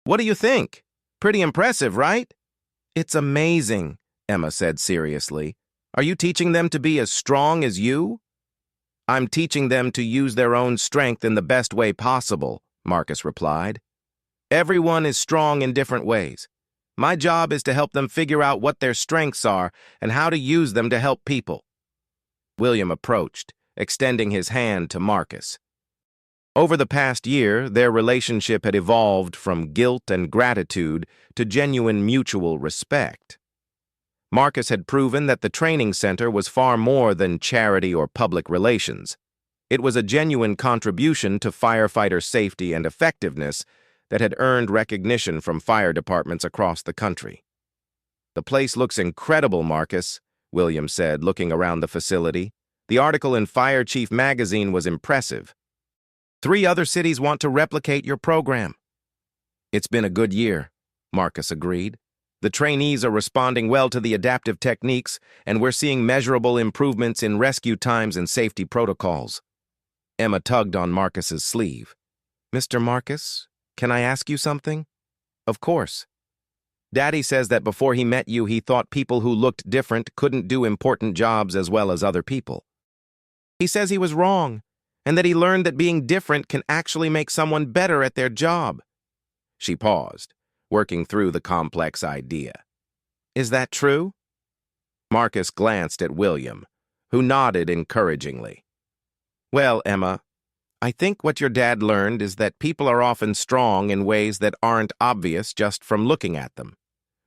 "What do you think? Pretty impressive, right?" "It's amazing," Emma said seriously. "Are you teaching them to be as strong as you?" "I'm teaching them to use their own strength in the best way possible," Marcus replied. "Everyone is strong in different ways. My job is to help them figure out what their strengths are and how to use them to help people." William approached, extending his hand to Marcus. Over the past year, their relationship had evolved from guilt and gratitude to genuine mutual respect. Marcus had proven that the training center was far more than charity or public relations. It was a genuine contribution to firefighter safety and effectiveness that had earned recognition from fire departments across the country. "The place looks incredible, Marcus," William said, looking around the facility. "The article in Fire Chief magazine was impressive. 3 other cities want to replicate your program." "It's been a good year," Marcus agreed. "The trainees are responding well to the adaptive techniques, and we're seeing measurable improvements in rescue times and safety protocols." Emma tugged on Marcus's sleeve. "Mr. Marcus, can I ask you something?" "Of course." "Daddy says that before he met you, he thought people who looked different couldn't do important jobs as well as other people. He says he was wrong, and that he learned that being different can actually make someone better at their job." She paused, working through the complex idea. "Is that true?" Marcus glanced at William, who nodded encouragingly. "Well, Emma, I think what your dad learned is that people are often strong in ways that aren't obvious just from looking at them.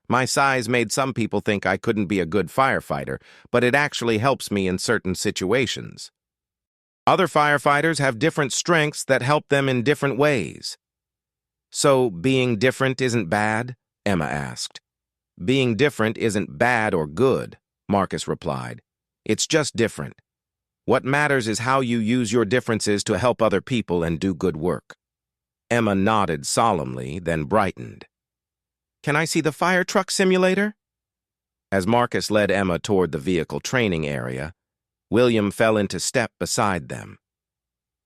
My size made some people think I couldn't be a good firefighter, but it actually helps me in certain situations. Other firefighters have different strengths that help them in different ways." "So being different isn't bad?" Emma asked. "Being different isn't bad or good," Marcus replied. "It's just different. What matters is how you use your differences to help other people and do good work." Emma nodded solemnly, then brightened. "Can I see the fire truck simulator?" As Marcus led Emma toward the vehicle training area, William fell into step beside them.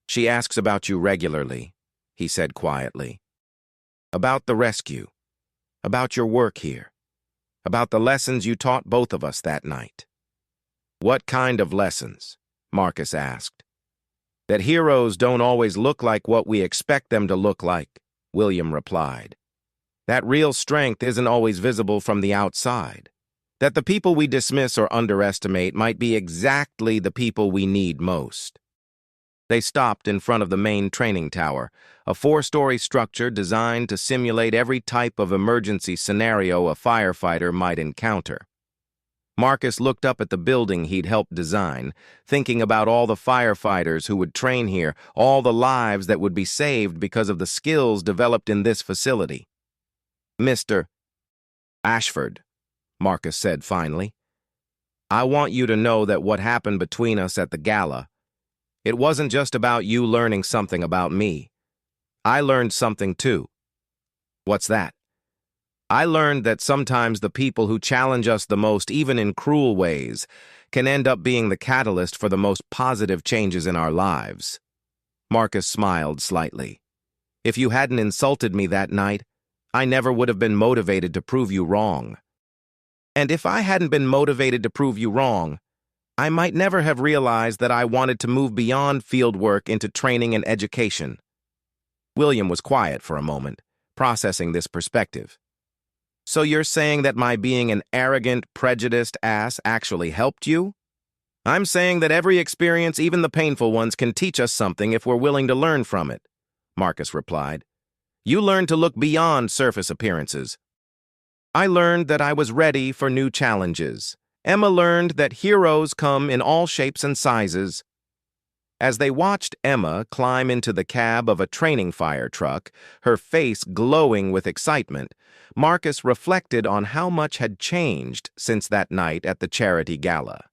"She asks about you regularly," he said quietly. "About the rescue, about your work here, about the lessons you taught both of us that night." "What kind of lessons?" Marcus asked. "That heroes don't always look like what we expect them to look like," William replied. "That real strength isn't always visible from the outside. That the people we dismiss or underestimate might be exactly the people we need most." They stopped in front of the main training tower, a 4-story structure designed to simulate every type of emergency scenario a firefighter might encounter. Marcus looked up at the building he'd helped design, thinking about all the firefighters who would train here, all the lives that would be saved because of the skills developed in this facility. "Mr. Ashford," Marcus said finally, I want you to know that what happened between us at the gala, it wasn't just about you learning something about me. I learned something too. What's that? I learned that sometimes the people who challenge us the most, even in cruel ways, can end up being the catalyst for the most positive changes in our lives. Marcus smiled slightly. If you hadn't insulted me that night, I never would have been motivated to prove you wrong. And if I hadn't been motivated to prove you wrong, I might never have realized that I wanted to move beyond field work into training and education. William was quiet for a moment, processing this perspective. So you're saying that my being an arrogant, prejudiced ass actually helped you? I'm saying that every experience, even the painful ones, can teach us something if we're willing to learn from it, Marcus replied. You learned to look beyond surface appearances. I learned that I was ready for new challenges. Emma learned that heroes come in all shapes and sizes. As they watched Emma climb into the cab of a training fire truck, her face glowing with excitement, Marcus reflected on how much had changed since that night at the charity gala.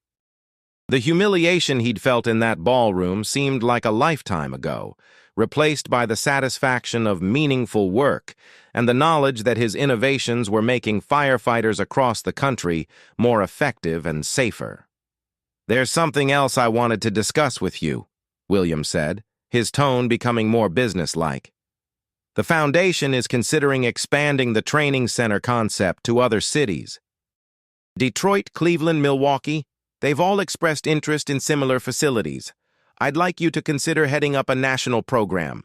The humiliation he'd felt in that ballroom seemed like a lifetime ago, replaced by the satisfaction of meaningful work and the knowledge that his innovations were making firefighters across the country more effective and safer. There's something else I wanted to discuss with you, William said, his tone becoming more businesslike. The Foundation is considering expanding the training center concept to other cities. Detroit, Cleveland, Milwaukee, they've all expressed interest in similar facilities. I'd like you to consider heading up a national program.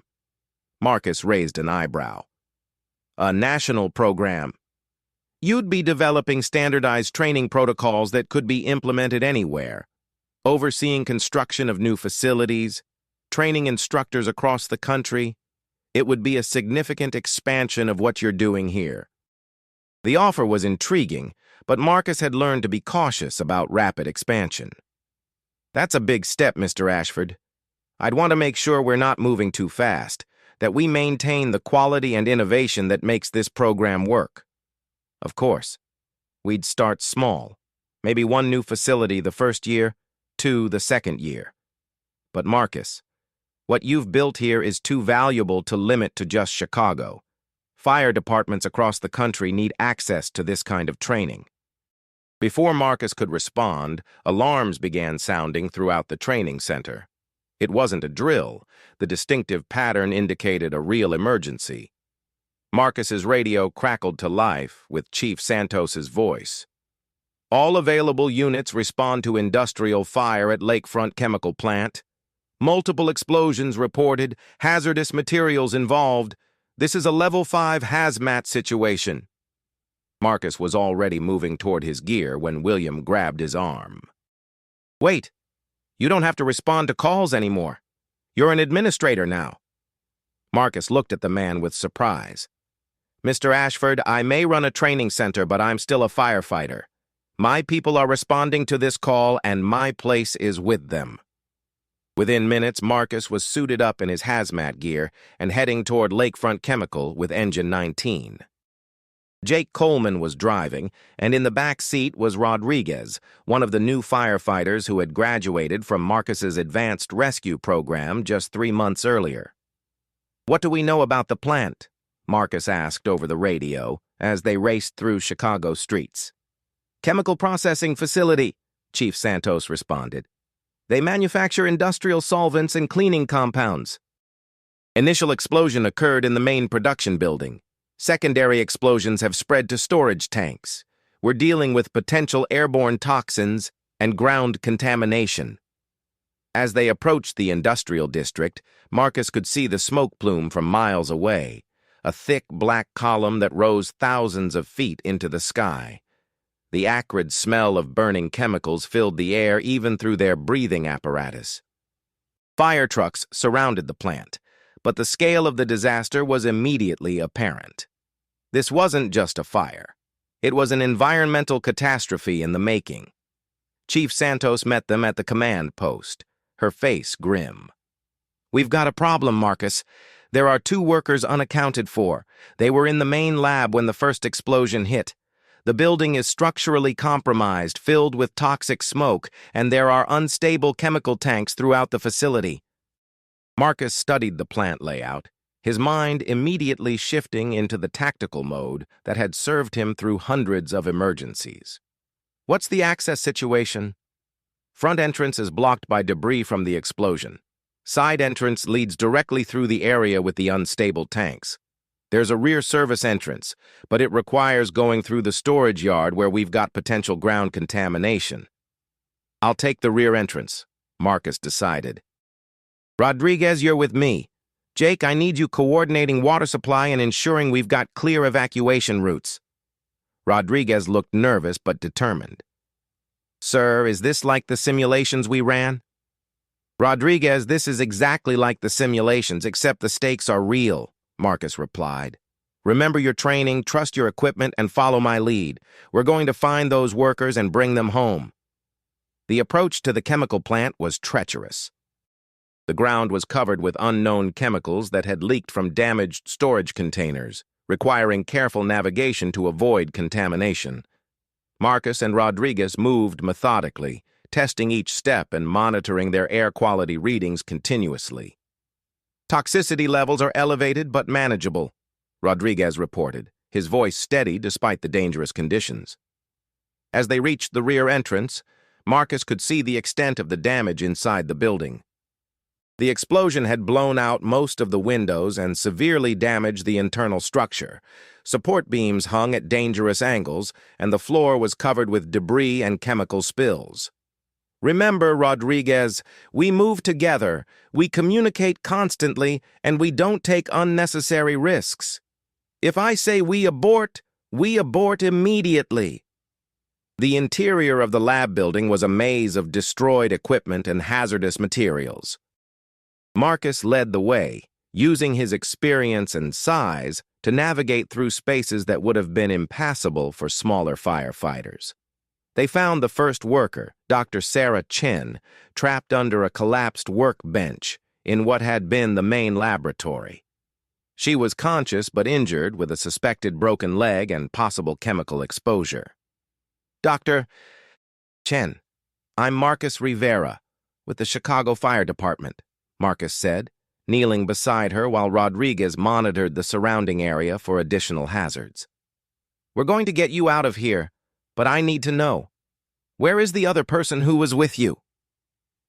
Marcus raised an eyebrow. A national program? You'd be developing standardized training protocols that could be implemented anywhere, overseeing construction of new facilities, training instructors across the country. It would be a significant expansion of what you're doing here. The offer was intriguing, but Marcus had learned to be cautious about rapid expansion. That's a big step, Mr. Ashford. I'd want to make sure we're not moving too fast, that we maintain the quality and innovation that makes this program work. Of course, we'd start small, maybe one new facility the first year, two the second year. But Marcus, what you've built here is too valuable to limit to just Chicago. Fire departments across the country need access to this kind of training. Before Marcus could respond, alarms began sounding throughout the training center. It wasn't a drill. The distinctive pattern indicated a real emergency. Marcus's radio crackled to life with Chief Santos's voice. All available units respond to industrial fire at Lakefront Chemical Plant. Multiple explosions reported, hazardous materials involved. This is a level 5 hazmat situation. Marcus was already moving toward his gear when William grabbed his arm. Wait, you don't have to respond to calls anymore. You're an administrator now. Marcus looked at the man with surprise. Mr. Ashford, I may run a training center, but I'm still a firefighter. My people are responding to this call, and my place is with them. Within minutes, Marcus was suited up in his hazmat gear and heading toward Lakefront Chemical with Engine 19. Jake Coleman was driving, and in the back seat was Rodriguez, one of the new firefighters who had graduated from Marcus's advanced rescue program just 3 months earlier. What do we know about the plant? Marcus asked over the radio as they raced through Chicago streets. Chemical processing facility, Chief Santos responded. They manufacture industrial solvents and cleaning compounds. Initial explosion occurred in the main production building. Secondary explosions have spread to storage tanks. We're dealing with potential airborne toxins and ground contamination. As they approached the industrial district, Marcus could see the smoke plume from miles away, a thick black column that rose thousands of feet into the sky. The acrid smell of burning chemicals filled the air even through their breathing apparatus. Fire trucks surrounded the plant, but the scale of the disaster was immediately apparent. This wasn't just a fire. It was an environmental catastrophe in the making. Chief Santos met them at the command post, her face grim. We've got a problem, Marcus. There are 2 workers unaccounted for. They were in the main lab when the first explosion hit. The building is structurally compromised, filled with toxic smoke, and there are unstable chemical tanks throughout the facility. Marcus studied the plant layout, his mind immediately shifting into the tactical mode that had served him through hundreds of emergencies. What's the access situation? Front entrance is blocked by debris from the explosion. Side entrance leads directly through the area with the unstable tanks. There's a rear service entrance, but it requires going through the storage yard where we've got potential ground contamination. I'll take the rear entrance, Marcus decided. Rodriguez, you're with me. Jake, I need you coordinating water supply and ensuring we've got clear evacuation routes. Rodriguez looked nervous but determined. Sir, is this like the simulations we ran? Rodriguez, this is exactly like the simulations, except the stakes are real, Marcus replied. Remember your training, trust your equipment, and follow my lead. We're going to find those workers and bring them home. The approach to the chemical plant was treacherous. The ground was covered with unknown chemicals that had leaked from damaged storage containers, requiring careful navigation to avoid contamination. Marcus and Rodriguez moved methodically, testing each step and monitoring their air quality readings continuously. Toxicity levels are elevated but manageable, Rodriguez reported, his voice steady despite the dangerous conditions. As they reached the rear entrance, Marcus could see the extent of the damage inside the building. The explosion had blown out most of the windows and severely damaged the internal structure. Support beams hung at dangerous angles, and the floor was covered with debris and chemical spills. Remember, Rodriguez, we move together, we communicate constantly, and we don't take unnecessary risks. If I say we abort immediately. The interior of the lab building was a maze of destroyed equipment and hazardous materials. Marcus led the way, using his experience and size to navigate through spaces that would have been impassable for smaller firefighters. They found the first worker, Dr. Sarah Chen, trapped under a collapsed workbench in what had been the main laboratory. She was conscious but injured with a suspected broken leg and possible chemical exposure. Dr. Chen, I'm Marcus Rivera with the Chicago Fire Department, Marcus said, kneeling beside her while Rodriguez monitored the surrounding area for additional hazards. We're going to get you out of here, but I need to know. Where is the other person who was with you?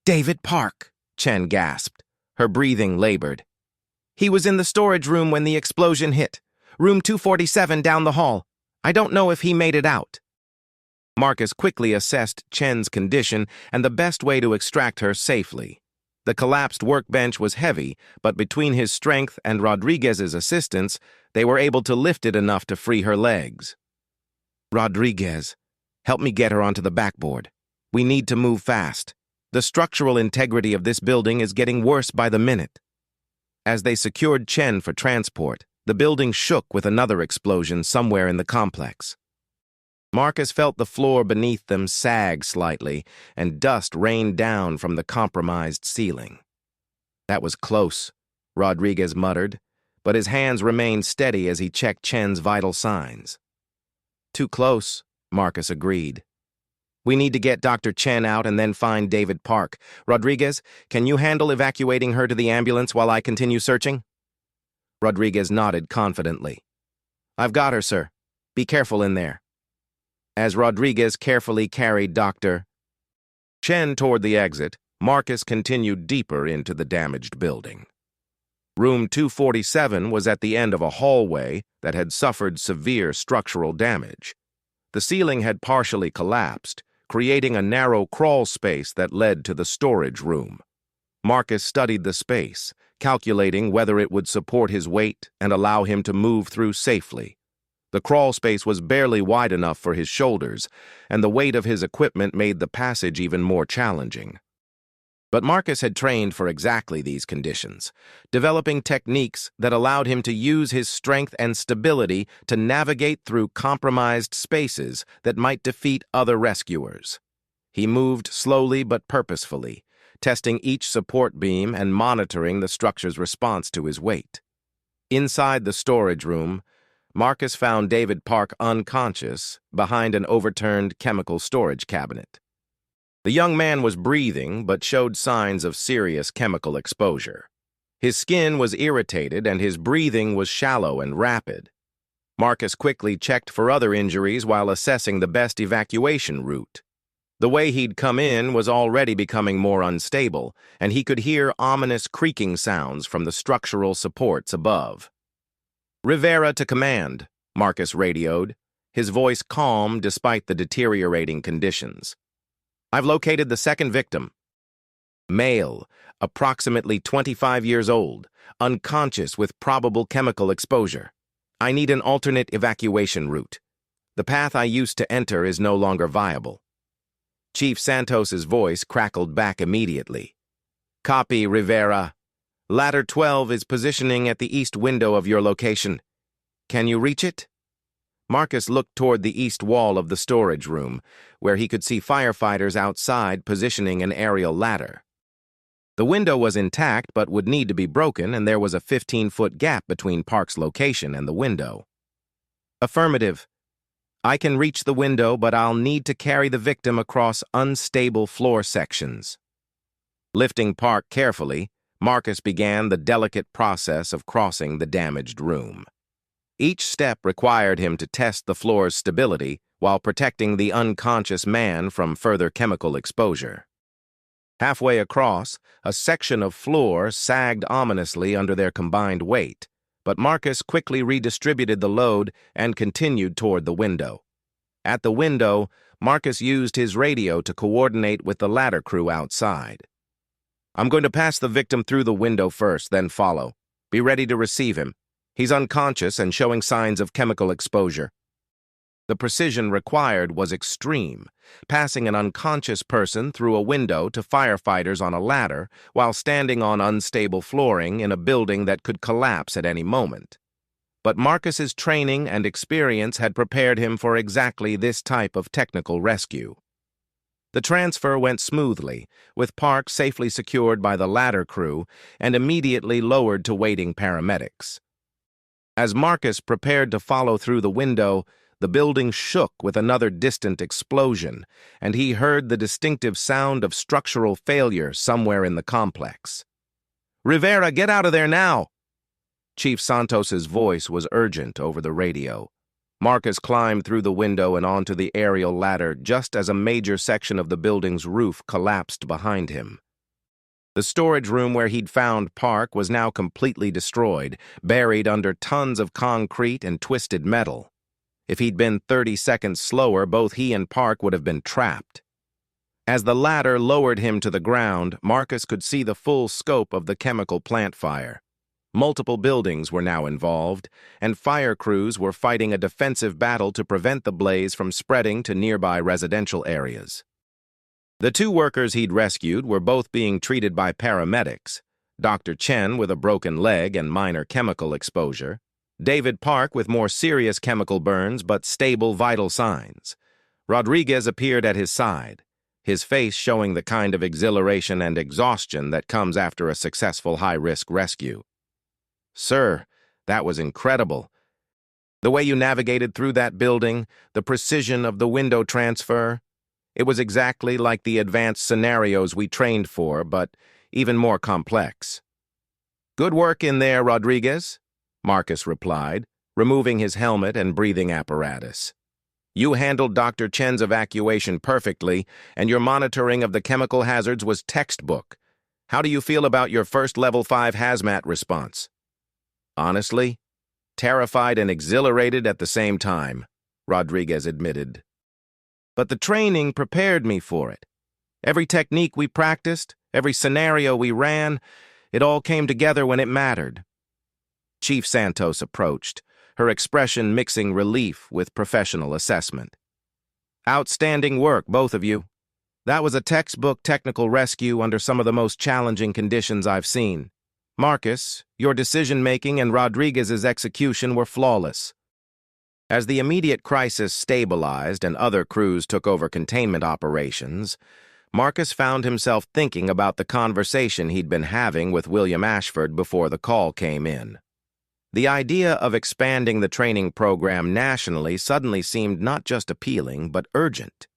David Park, Chen gasped, her breathing labored. He was in the storage room when the explosion hit. Room 247 down the hall. I don't know if he made it out. Marcus quickly assessed Chen's condition and the best way to extract her safely. The collapsed workbench was heavy, but between his strength and Rodriguez's assistance, they were able to lift it enough to free her legs. Rodriguez, help me get her onto the backboard. We need to move fast. The structural integrity of this building is getting worse by the minute. As they secured Chen for transport, the building shook with another explosion somewhere in the complex. Marcus felt the floor beneath them sag slightly, and dust rained down from the compromised ceiling. That was close, Rodriguez muttered, but his hands remained steady as he checked Chen's vital signs. Too close, Marcus agreed. We need to get Dr. Chen out and then find David Park. Rodriguez, can you handle evacuating her to the ambulance while I continue searching? Rodriguez nodded confidently. I've got her, sir. Be careful in there. As Rodriguez carefully carried Dr. Chen toward the exit, Marcus continued deeper into the damaged building. Room 247 was at the end of a hallway that had suffered severe structural damage. The ceiling had partially collapsed, creating a narrow crawl space that led to the storage room. Marcus studied the space, calculating whether it would support his weight and allow him to move through safely. The crawl space was barely wide enough for his shoulders, and the weight of his equipment made the passage even more challenging. But Marcus had trained for exactly these conditions, developing techniques that allowed him to use his strength and stability to navigate through compromised spaces that might defeat other rescuers. He moved slowly but purposefully, testing each support beam and monitoring the structure's response to his weight. Inside the storage room, Marcus found David Park unconscious behind an overturned chemical storage cabinet. The young man was breathing but showed signs of serious chemical exposure. His skin was irritated and his breathing was shallow and rapid. Marcus quickly checked for other injuries while assessing the best evacuation route. The way he'd come in was already becoming more unstable, and he could hear ominous creaking sounds from the structural supports above. "Rivera to command," Marcus radioed, his voice calm despite the deteriorating conditions. "I've located the second victim. Male, approximately 25 years old, unconscious with probable chemical exposure. I need an alternate evacuation route. The path I used to enter is no longer viable." Chief Santos's voice crackled back immediately. "Copy, Rivera. Ladder 12 is positioning at the east window of your location. Can you reach it?" Marcus looked toward the east wall of the storage room, where he could see firefighters outside positioning an aerial ladder. The window was intact but would need to be broken, and there was a 15-foot gap between Park's location and the window. "Affirmative. I can reach the window, but I'll need to carry the victim across unstable floor sections." Lifting Park carefully, Marcus began the delicate process of crossing the damaged room. Each step required him to test the floor's stability while protecting the unconscious man from further chemical exposure. Halfway across, a section of floor sagged ominously under their combined weight, but Marcus quickly redistributed the load and continued toward the window. At the window, Marcus used his radio to coordinate with the ladder crew outside. "I'm going to pass the victim through the window first, then follow. Be ready to receive him. He's unconscious and showing signs of chemical exposure." The precision required was extreme, passing an unconscious person through a window to firefighters on a ladder while standing on unstable flooring in a building that could collapse at any moment. But Marcus's training and experience had prepared him for exactly this type of technical rescue. The transfer went smoothly, with Park safely secured by the ladder crew and immediately lowered to waiting paramedics. As Marcus prepared to follow through the window, the building shook with another distant explosion, and he heard the distinctive sound of structural failure somewhere in the complex. "Rivera, get out of there now!" Chief Santos's voice was urgent over the radio. Marcus climbed through the window and onto the aerial ladder just as a major section of the building's roof collapsed behind him. The storage room where he'd found Park was now completely destroyed, buried under tons of concrete and twisted metal. If he'd been 30 seconds slower, both he and Park would have been trapped. As the ladder lowered him to the ground, Marcus could see the full scope of the chemical plant fire. Multiple buildings were now involved, and fire crews were fighting a defensive battle to prevent the blaze from spreading to nearby residential areas. The two workers he'd rescued were both being treated by paramedics, Dr. Chen with a broken leg and minor chemical exposure, David Park with more serious chemical burns but stable vital signs. Rodriguez appeared at his side, his face showing the kind of exhilaration and exhaustion that comes after a successful high-risk rescue. "Sir, that was incredible. The way you navigated through that building, the precision of the window transfer, it was exactly like the advanced scenarios we trained for, but even more complex." "Good work in there, Rodriguez," Marcus replied, removing his helmet and breathing apparatus. "You handled Dr. Chen's evacuation perfectly, and your monitoring of the chemical hazards was textbook. How do you feel about your first Level 5 hazmat response?" "Honestly, terrified and exhilarated at the same time," Rodriguez admitted. "But the training prepared me for it. Every technique we practiced, every scenario we ran, it all came together when it mattered." Chief Santos approached, her expression mixing relief with professional assessment. "Outstanding work, both of you. That was a textbook technical rescue under some of the most challenging conditions I've seen. Marcus, your decision-making and Rodriguez's execution were flawless." As the immediate crisis stabilized and other crews took over containment operations, Marcus found himself thinking about the conversation he'd been having with William Ashford before the call came in. The idea of expanding the training program nationally suddenly seemed not just appealing, but urgent.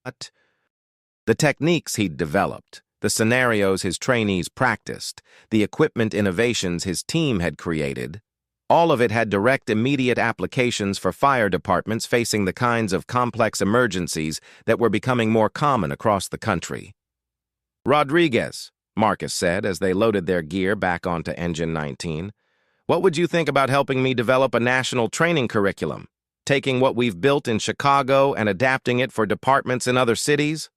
The techniques he'd developed, the scenarios his trainees practiced, the equipment innovations his team had created, all of it had direct, immediate applications for fire departments facing the kinds of complex emergencies that were becoming more common across the country. "Rodriguez," Marcus said as they loaded their gear back onto Engine 19, "what would you think about helping me develop a national training curriculum, taking what we've built in Chicago and adapting it for departments in other cities?"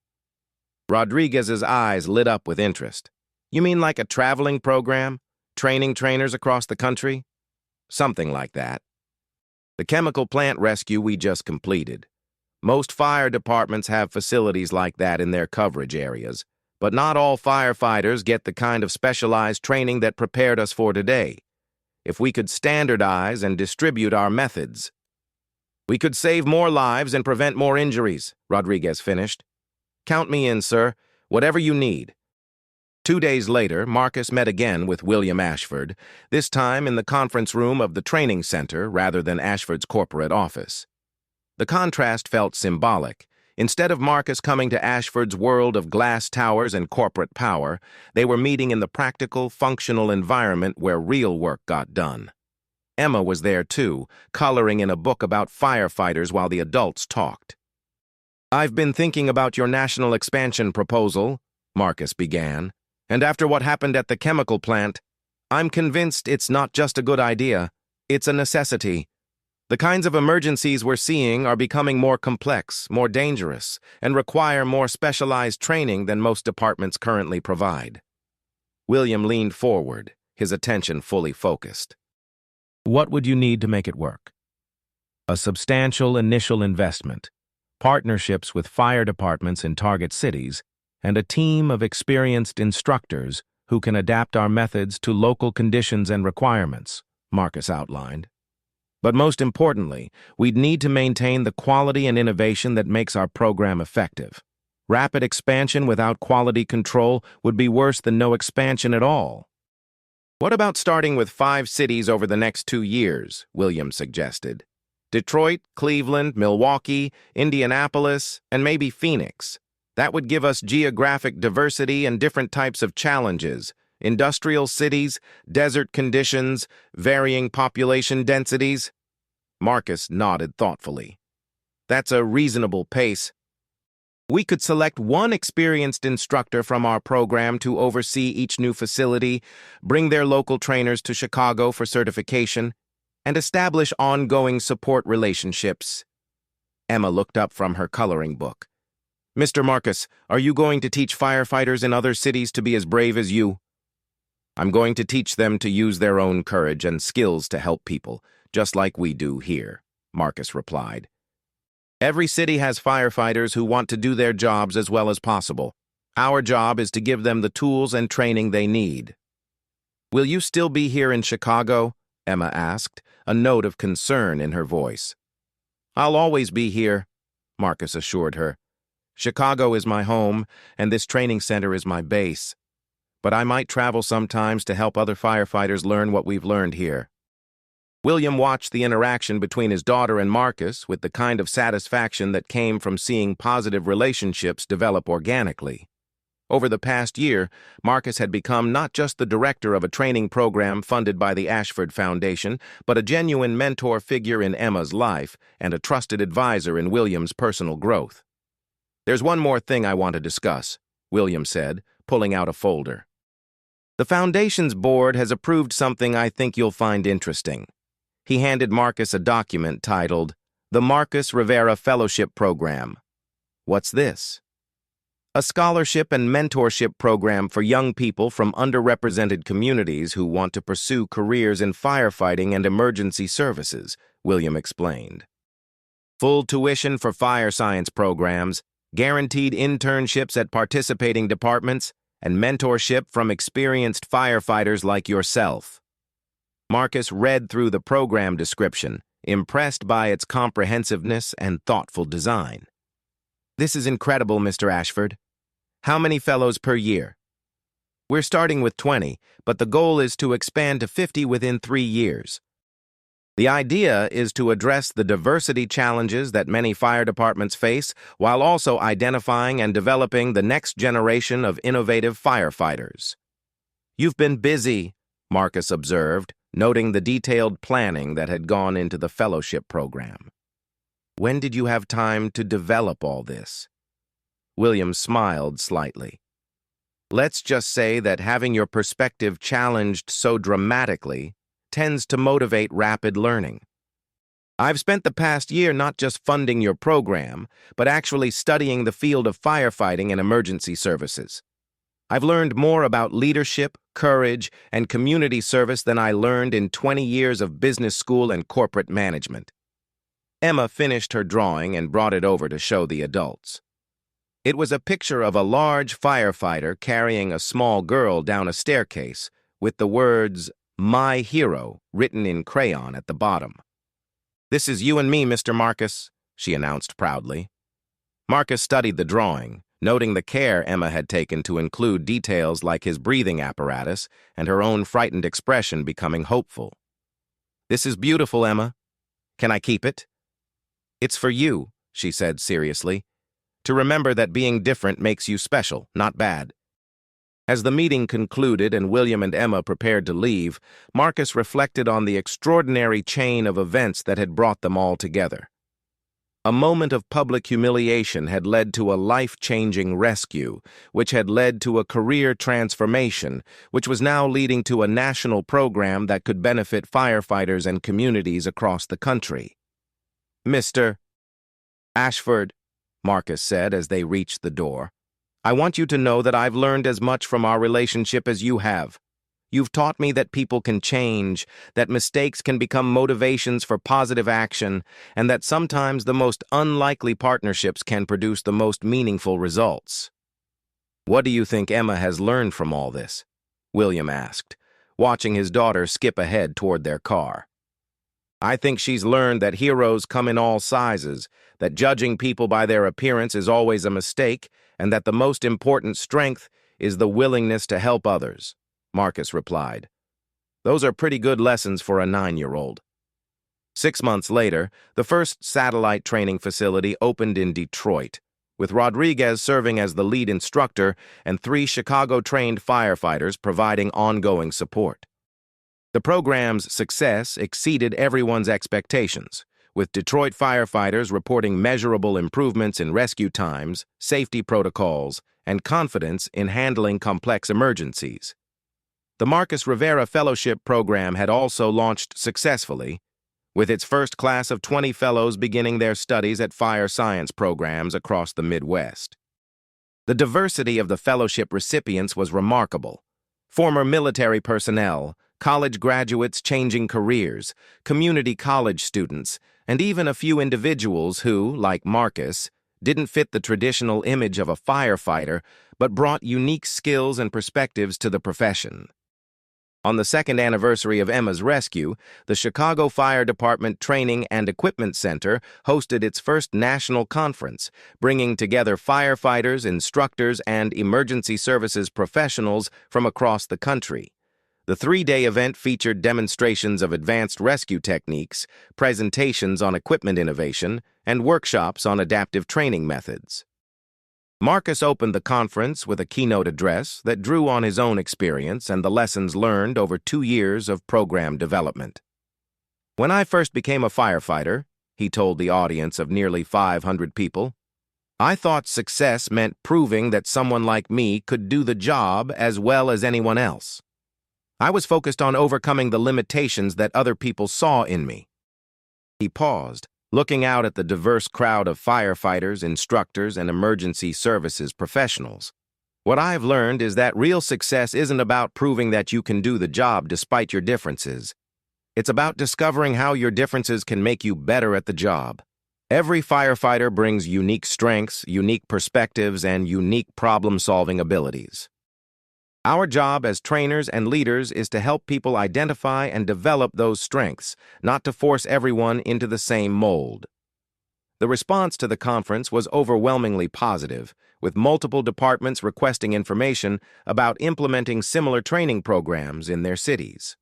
Rodriguez's eyes lit up with interest. "You mean like a traveling program, training trainers across the country?" "Something like that. The chemical plant rescue we just completed. Most fire departments have facilities like that in their coverage areas, but not all firefighters get the kind of specialized training that prepared us for today. If we could standardize and distribute our methods, we could save more lives and prevent more injuries," Rodriguez finished. "Count me in, sir. Whatever you need." 2 days later, Marcus met again with William Ashford, this time in the conference room of the training center rather than Ashford's corporate office. The contrast felt symbolic. Instead of Marcus coming to Ashford's world of glass towers and corporate power, they were meeting in the practical, functional environment where real work got done. Emma was there too, coloring in a book about firefighters while the adults talked. "I've been thinking about your national expansion proposal," Marcus began, "and after what happened at the chemical plant, I'm convinced it's not just a good idea, it's a necessity. The kinds of emergencies we're seeing are becoming more complex, more dangerous, and require more specialized training than most departments currently provide." William leaned forward, his attention fully focused. "What would you need to make it work?" "A substantial initial investment, partnerships with fire departments in target cities, and a team of experienced instructors who can adapt our methods to local conditions and requirements," Marcus outlined. "But most importantly, we'd need to maintain the quality and innovation that makes our program effective. Rapid expansion without quality control would be worse than no expansion at all." "What about starting with 5 cities over the next 2 years?" William suggested. "Detroit, Cleveland, Milwaukee, Indianapolis, and maybe Phoenix. That would give us geographic diversity and different types of challenges, industrial cities, desert conditions, varying population densities." Marcus nodded thoughtfully. "That's a reasonable pace. We could select one experienced instructor from our program to oversee each new facility, bring their local trainers to Chicago for certification, and establish ongoing support relationships." Emma looked up from her coloring book. "Mr. Marcus, are you going to teach firefighters in other cities to be as brave as you?" "I'm going to teach them to use their own courage and skills to help people, just like we do here," Marcus replied. "Every city has firefighters who want to do their jobs as well as possible. Our job is to give them the tools and training they need." "Will you still be here in Chicago?" Emma asked, a note of concern in her voice. "I'll always be here," Marcus assured her. "Chicago is my home, and this training center is my base. But I might travel sometimes to help other firefighters learn what we've learned here." William watched the interaction between his daughter and Marcus with the kind of satisfaction that came from seeing positive relationships develop organically. Over the past year, Marcus had become not just the director of a training program funded by the Ashford Foundation, but a genuine mentor figure in Emma's life and a trusted advisor in William's personal growth. "There's one more thing I want to discuss," William said, pulling out a folder. "The Foundation's board has approved something I think you'll find interesting." He handed Marcus a document titled, "The Marcus Rivera Fellowship Program." "What's this?" "A scholarship and mentorship program for young people from underrepresented communities who want to pursue careers in firefighting and emergency services," William explained. "Full tuition for fire science programs, guaranteed internships at participating departments, and mentorship from experienced firefighters like yourself." Marcus read through the program description, impressed by its comprehensiveness and thoughtful design. "This is incredible, Mr. Ashford. How many fellows per year?" "We're starting with 20, but the goal is to expand to 50 within 3 years." The idea is to address the diversity challenges that many fire departments face while also identifying and developing the next generation of innovative firefighters. "You've been busy," Marcus observed, noting the detailed planning that had gone into the fellowship program. "When did you have time to develop all this?" William smiled slightly. "Let's just say that having your perspective challenged so dramatically tends to motivate rapid learning. I've spent the past year not just funding your program, but actually studying the field of firefighting and emergency services. I've learned more about leadership, courage, and community service than I learned in 20 years of business school and corporate management." Emma finished her drawing and brought it over to show the adults. It was a picture of a large firefighter carrying a small girl down a staircase with the words, "My Hero," written in crayon at the bottom. "This is you and me, Mr. Marcus," she announced proudly. Marcus studied the drawing, noting the care Emma had taken to include details like his breathing apparatus and her own frightened expression becoming hopeful. "This is beautiful, Emma. Can I keep it?" "It's for you," she said seriously, "to remember that being different makes you special, not bad." As the meeting concluded and William and Emma prepared to leave, Marcus reflected on the extraordinary chain of events that had brought them all together. A moment of public humiliation had led to a life-changing rescue, which had led to a career transformation, which was now leading to a national program that could benefit firefighters and communities across the country. "Mr. Ashford," Marcus said as they reached the door, "I want you to know that I've learned as much from our relationship as you have. You've taught me that people can change, that mistakes can become motivations for positive action, and that sometimes the most unlikely partnerships can produce the most meaningful results." "What do you think Emma has learned from all this?" William asked, watching his daughter skip ahead toward their car. "I think she's learned that heroes come in all sizes, that judging people by their appearance is always a mistake, and that the most important strength is the willingness to help others," Marcus replied. "Those are pretty good lessons for a 9-year-old. 6 months later, the first satellite training facility opened in Detroit, with Rodriguez serving as the lead instructor and 3 Chicago-trained firefighters providing ongoing support. The program's success exceeded everyone's expectations, with Detroit firefighters reporting measurable improvements in rescue times, safety protocols, and confidence in handling complex emergencies. The Marcus Rivera Fellowship Program had also launched successfully, with its first class of 20 fellows beginning their studies at fire science programs across the Midwest. The diversity of the fellowship recipients was remarkable. Former military personnel, college graduates changing careers, community college students, and even a few individuals who, like Marcus, didn't fit the traditional image of a firefighter but brought unique skills and perspectives to the profession. On the second anniversary of Emma's rescue, the Chicago Fire Department Training and Equipment Center hosted its first national conference, bringing together firefighters, instructors, and emergency services professionals from across the country. The 3-day event featured demonstrations of advanced rescue techniques, presentations on equipment innovation, and workshops on adaptive training methods. Marcus opened the conference with a keynote address that drew on his own experience and the lessons learned over 2 years of program development. "When I first became a firefighter," he told the audience of nearly 500 people, "I thought success meant proving that someone like me could do the job as well as anyone else. I was focused on overcoming the limitations that other people saw in me." He paused, looking out at the diverse crowd of firefighters, instructors, and emergency services professionals. "What I've learned is that real success isn't about proving that you can do the job despite your differences. It's about discovering how your differences can make you better at the job. Every firefighter brings unique strengths, unique perspectives, and unique problem-solving abilities. Our job as trainers and leaders is to help people identify and develop those strengths, not to force everyone into the same mold." The response to the conference was overwhelmingly positive, with multiple departments requesting information about implementing similar training programs in their cities.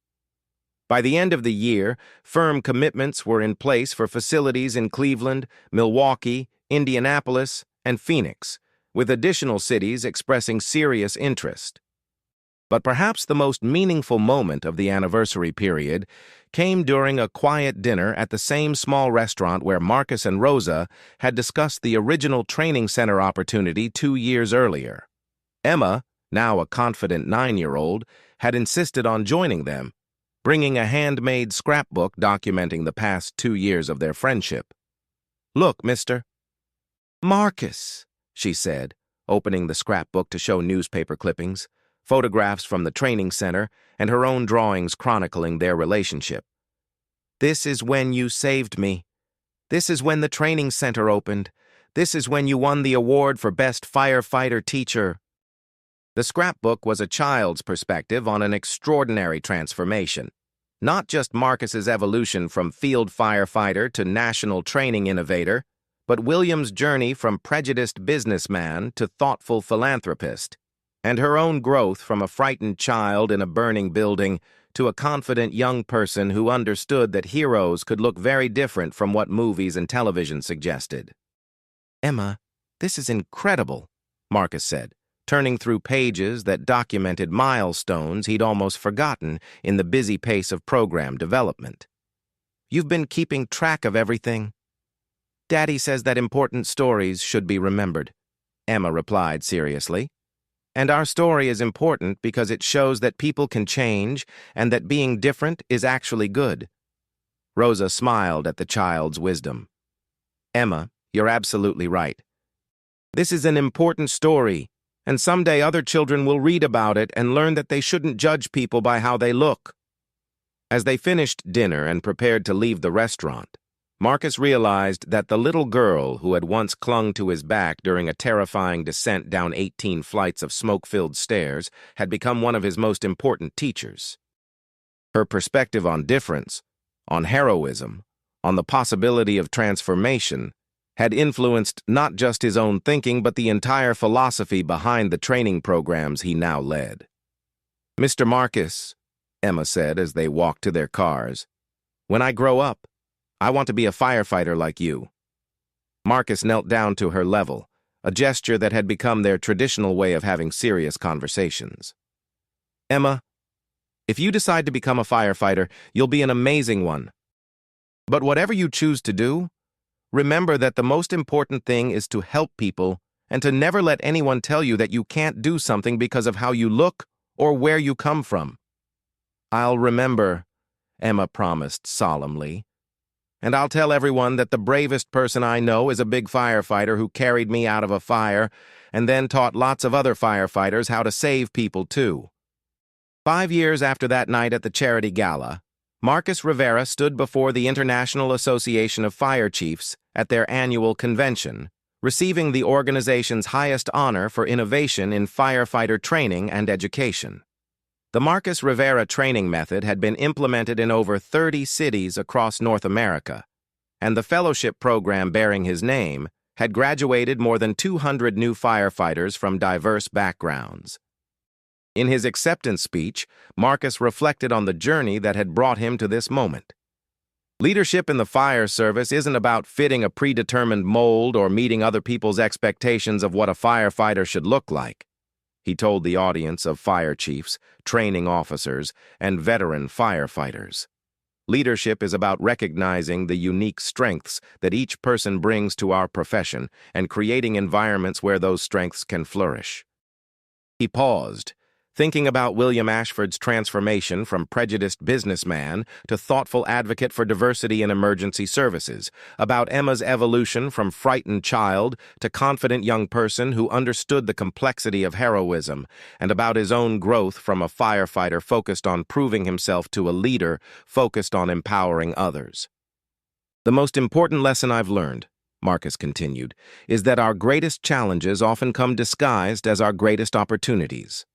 By the end of the year, firm commitments were in place for facilities in Cleveland, Milwaukee, Indianapolis, and Phoenix, with additional cities expressing serious interest. But perhaps the most meaningful moment of the anniversary period came during a quiet dinner at the same small restaurant where Marcus and Rosa had discussed the original training center opportunity 2 years earlier. Emma, now a confident 9-year-old, had insisted on joining them, bringing a handmade scrapbook documenting the past 2 years of their friendship. "Look, mister." "Marcus," she said, opening the scrapbook to show newspaper clippings, photographs from the training center, and her own drawings chronicling their relationship. "This is when you saved me. This is when the training center opened. This is when you won the award for Best Firefighter Teacher." The scrapbook was a child's perspective on an extraordinary transformation. Not just Marcus's evolution from field firefighter to national training innovator, but William's journey from prejudiced businessman to thoughtful philanthropist, and her own growth from a frightened child in a burning building to a confident young person who understood that heroes could look very different from what movies and television suggested. "Emma, this is incredible," Marcus said, turning through pages that documented milestones he'd almost forgotten in the busy pace of program development. "You've been keeping track of everything." "Daddy says that important stories should be remembered," Emma replied seriously. "And our story is important because it shows that people can change and that being different is actually good." Rosa smiled at the child's wisdom. "Emma, you're absolutely right. This is an important story, and someday other children will read about it and learn that they shouldn't judge people by how they look." As they finished dinner and prepared to leave the restaurant, Marcus realized that the little girl who had once clung to his back during a terrifying descent down 18 flights of smoke-filled stairs had become one of his most important teachers. Her perspective on difference, on heroism, on the possibility of transformation, had influenced not just his own thinking but the entire philosophy behind the training programs he now led. "Mr. Marcus," Emma said as they walked to their cars, "when I grow up, I want to be a firefighter like you." Marcus knelt down to her level, a gesture that had become their traditional way of having serious conversations. "Emma, if you decide to become a firefighter, you'll be an amazing one. But whatever you choose to do, remember that the most important thing is to help people and to never let anyone tell you that you can't do something because of how you look or where you come from." "I'll remember," Emma promised solemnly. "And I'll tell everyone that the bravest person I know is a big firefighter who carried me out of a fire and then taught lots of other firefighters how to save people too." 5 years after that night at the charity gala, Marcus Rivera stood before the International Association of Fire Chiefs at their annual convention, receiving the organization's highest honor for innovation in firefighter training and education. The Marcus Rivera training method had been implemented in over 30 cities across North America, and the fellowship program bearing his name had graduated more than 200 new firefighters from diverse backgrounds. In his acceptance speech, Marcus reflected on the journey that had brought him to this moment. Leadership in the fire service isn't about fitting a predetermined mold or meeting other people's expectations of what a firefighter should look like, he told the audience of fire chiefs, training officers, and veteran firefighters. Leadership is about recognizing the unique strengths that each person brings to our profession and creating environments where those strengths can flourish. He paused, thinking about William Ashford's transformation from prejudiced businessman to thoughtful advocate for diversity in emergency services, about Emma's evolution from frightened child to confident young person who understood the complexity of heroism, and about his own growth from a firefighter focused on proving himself to a leader focused on empowering others. "The most important lesson I've learned," Marcus continued, "is that our greatest challenges often come disguised as our greatest opportunities.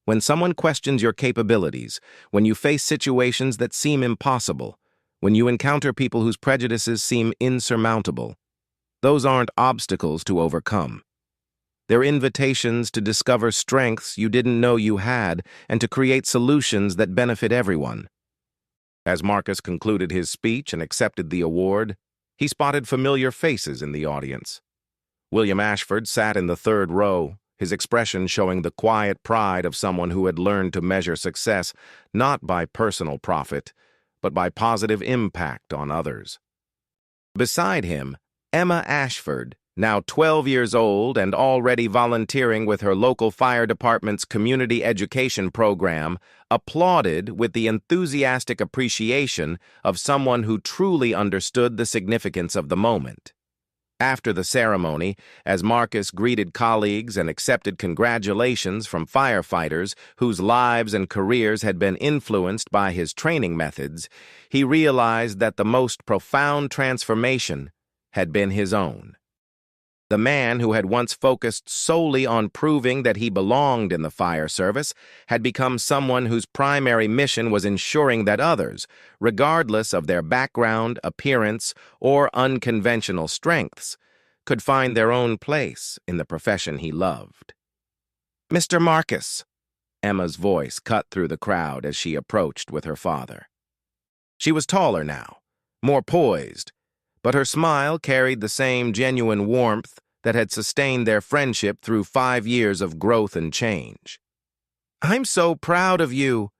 When someone questions your capabilities, when you face situations that seem impossible, when you encounter people whose prejudices seem insurmountable, those aren't obstacles to overcome. They're invitations to discover strengths you didn't know you had and to create solutions that benefit everyone." As Marcus concluded his speech and accepted the award, he spotted familiar faces in the audience. William Ashford sat in the third row, his expression showing the quiet pride of someone who had learned to measure success not by personal profit, but by positive impact on others. Beside him, Emma Ashford, now 12 years old and already volunteering with her local fire department's community education program, applauded with the enthusiastic appreciation of someone who truly understood the significance of the moment. After the ceremony, as Marcus greeted colleagues and accepted congratulations from firefighters whose lives and careers had been influenced by his training methods, he realized that the most profound transformation had been his own. The man who had once focused solely on proving that he belonged in the fire service had become someone whose primary mission was ensuring that others, regardless of their background, appearance, or unconventional strengths, could find their own place in the profession he loved. "Mr. Marcus," Emma's voice cut through the crowd as she approached with her father. She was taller now, more poised, but her smile carried the same genuine warmth that had sustained their friendship through 5 years of growth and change. "I'm so proud of you.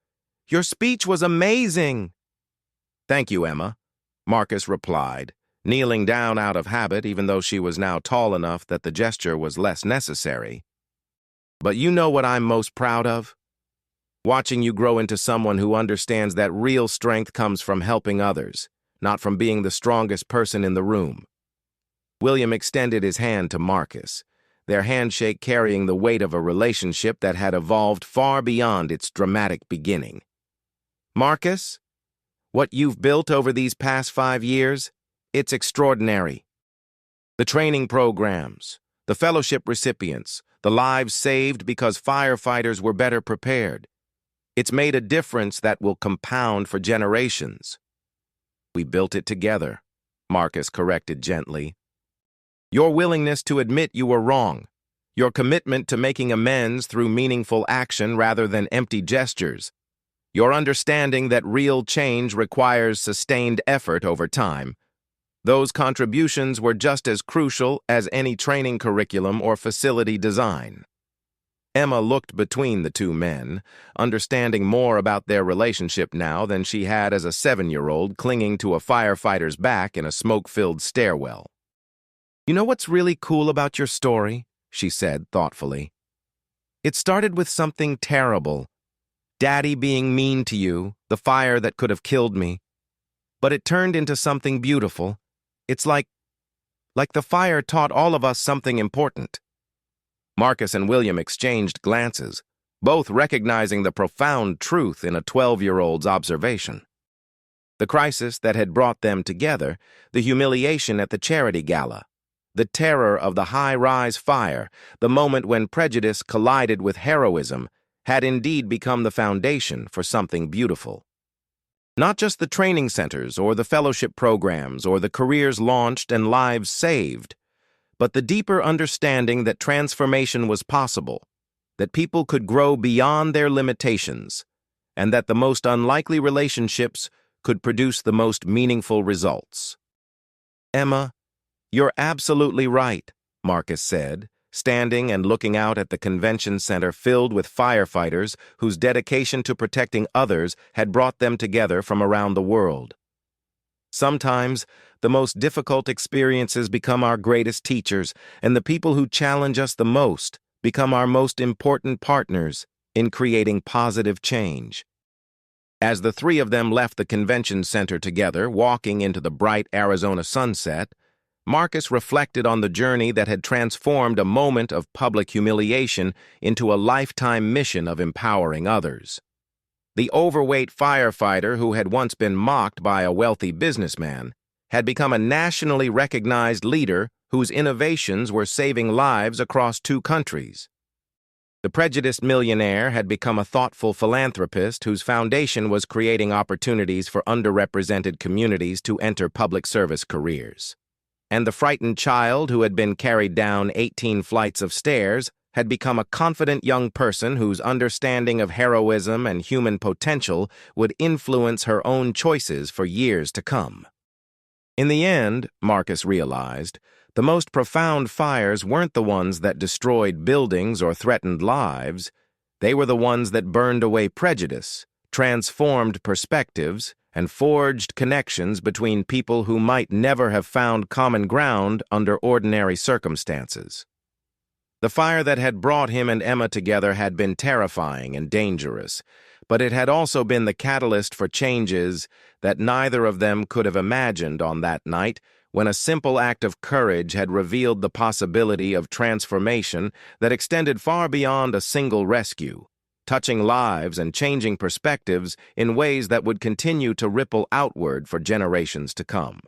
Your speech was amazing." "Thank you, Emma," Marcus replied, kneeling down out of habit even though she was now tall enough that the gesture was less necessary. "But you know what I'm most proud of? Watching you grow into someone who understands that real strength comes from helping others, not from being the strongest person in the room." William extended his hand to Marcus, their handshake carrying the weight of a relationship that had evolved far beyond its dramatic beginning. "Marcus, what you've built over these past 5 years, it's extraordinary. The training programs, the fellowship recipients, the lives saved because firefighters were better prepared. It's made a difference that will compound for generations." "We built it together," Marcus corrected gently. "Your willingness to admit you were wrong, your commitment to making amends through meaningful action rather than empty gestures, your understanding that real change requires sustained effort over time, those contributions were just as crucial as any training curriculum or facility design." Emma looked between the two men, understanding more about their relationship now than she had as a 7-year-old clinging to a firefighter's back in a smoke-filled stairwell. "You know what's really cool about your story?" she said thoughtfully. "It started with something terrible. Daddy being mean to you, the fire that could have killed me. But it turned into something beautiful. It's like the fire taught all of us something important." Marcus and William exchanged glances, both recognizing the profound truth in a 12-year-old's observation. The crisis that had brought them together, the humiliation at the charity gala, the terror of the high-rise fire, the moment when prejudice collided with heroism, had indeed become the foundation for something beautiful. Not just the training centers or the fellowship programs or the careers launched and lives saved, but the deeper understanding that transformation was possible, that people could grow beyond their limitations, and that the most unlikely relationships could produce the most meaningful results. "Emma, you're absolutely right," Marcus said, standing and looking out at the convention center filled with firefighters whose dedication to protecting others had brought them together from around the world. "Sometimes, the most difficult experiences become our greatest teachers, and the people who challenge us the most become our most important partners in creating positive change." As the three of them left the convention center together, walking into the bright Arizona sunset, Marcus reflected on the journey that had transformed a moment of public humiliation into a lifetime mission of empowering others. The overweight firefighter who had once been mocked by a wealthy businessman had become a nationally recognized leader whose innovations were saving lives across 2 countries. The prejudiced millionaire had become a thoughtful philanthropist whose foundation was creating opportunities for underrepresented communities to enter public service careers. And the frightened child who had been carried down 18 flights of stairs had become a confident young person whose understanding of heroism and human potential would influence her own choices for years to come. In the end, Marcus realized, the most profound fires weren't the ones that destroyed buildings or threatened lives. They were the ones that burned away prejudice, transformed perspectives, and forged connections between people who might never have found common ground under ordinary circumstances. The fire that had brought him and Emma together had been terrifying and dangerous, but it had also been the catalyst for changes that neither of them could have imagined on that night when a simple act of courage had revealed the possibility of transformation that extended far beyond a single rescue, touching lives and changing perspectives in ways that would continue to ripple outward for generations to come.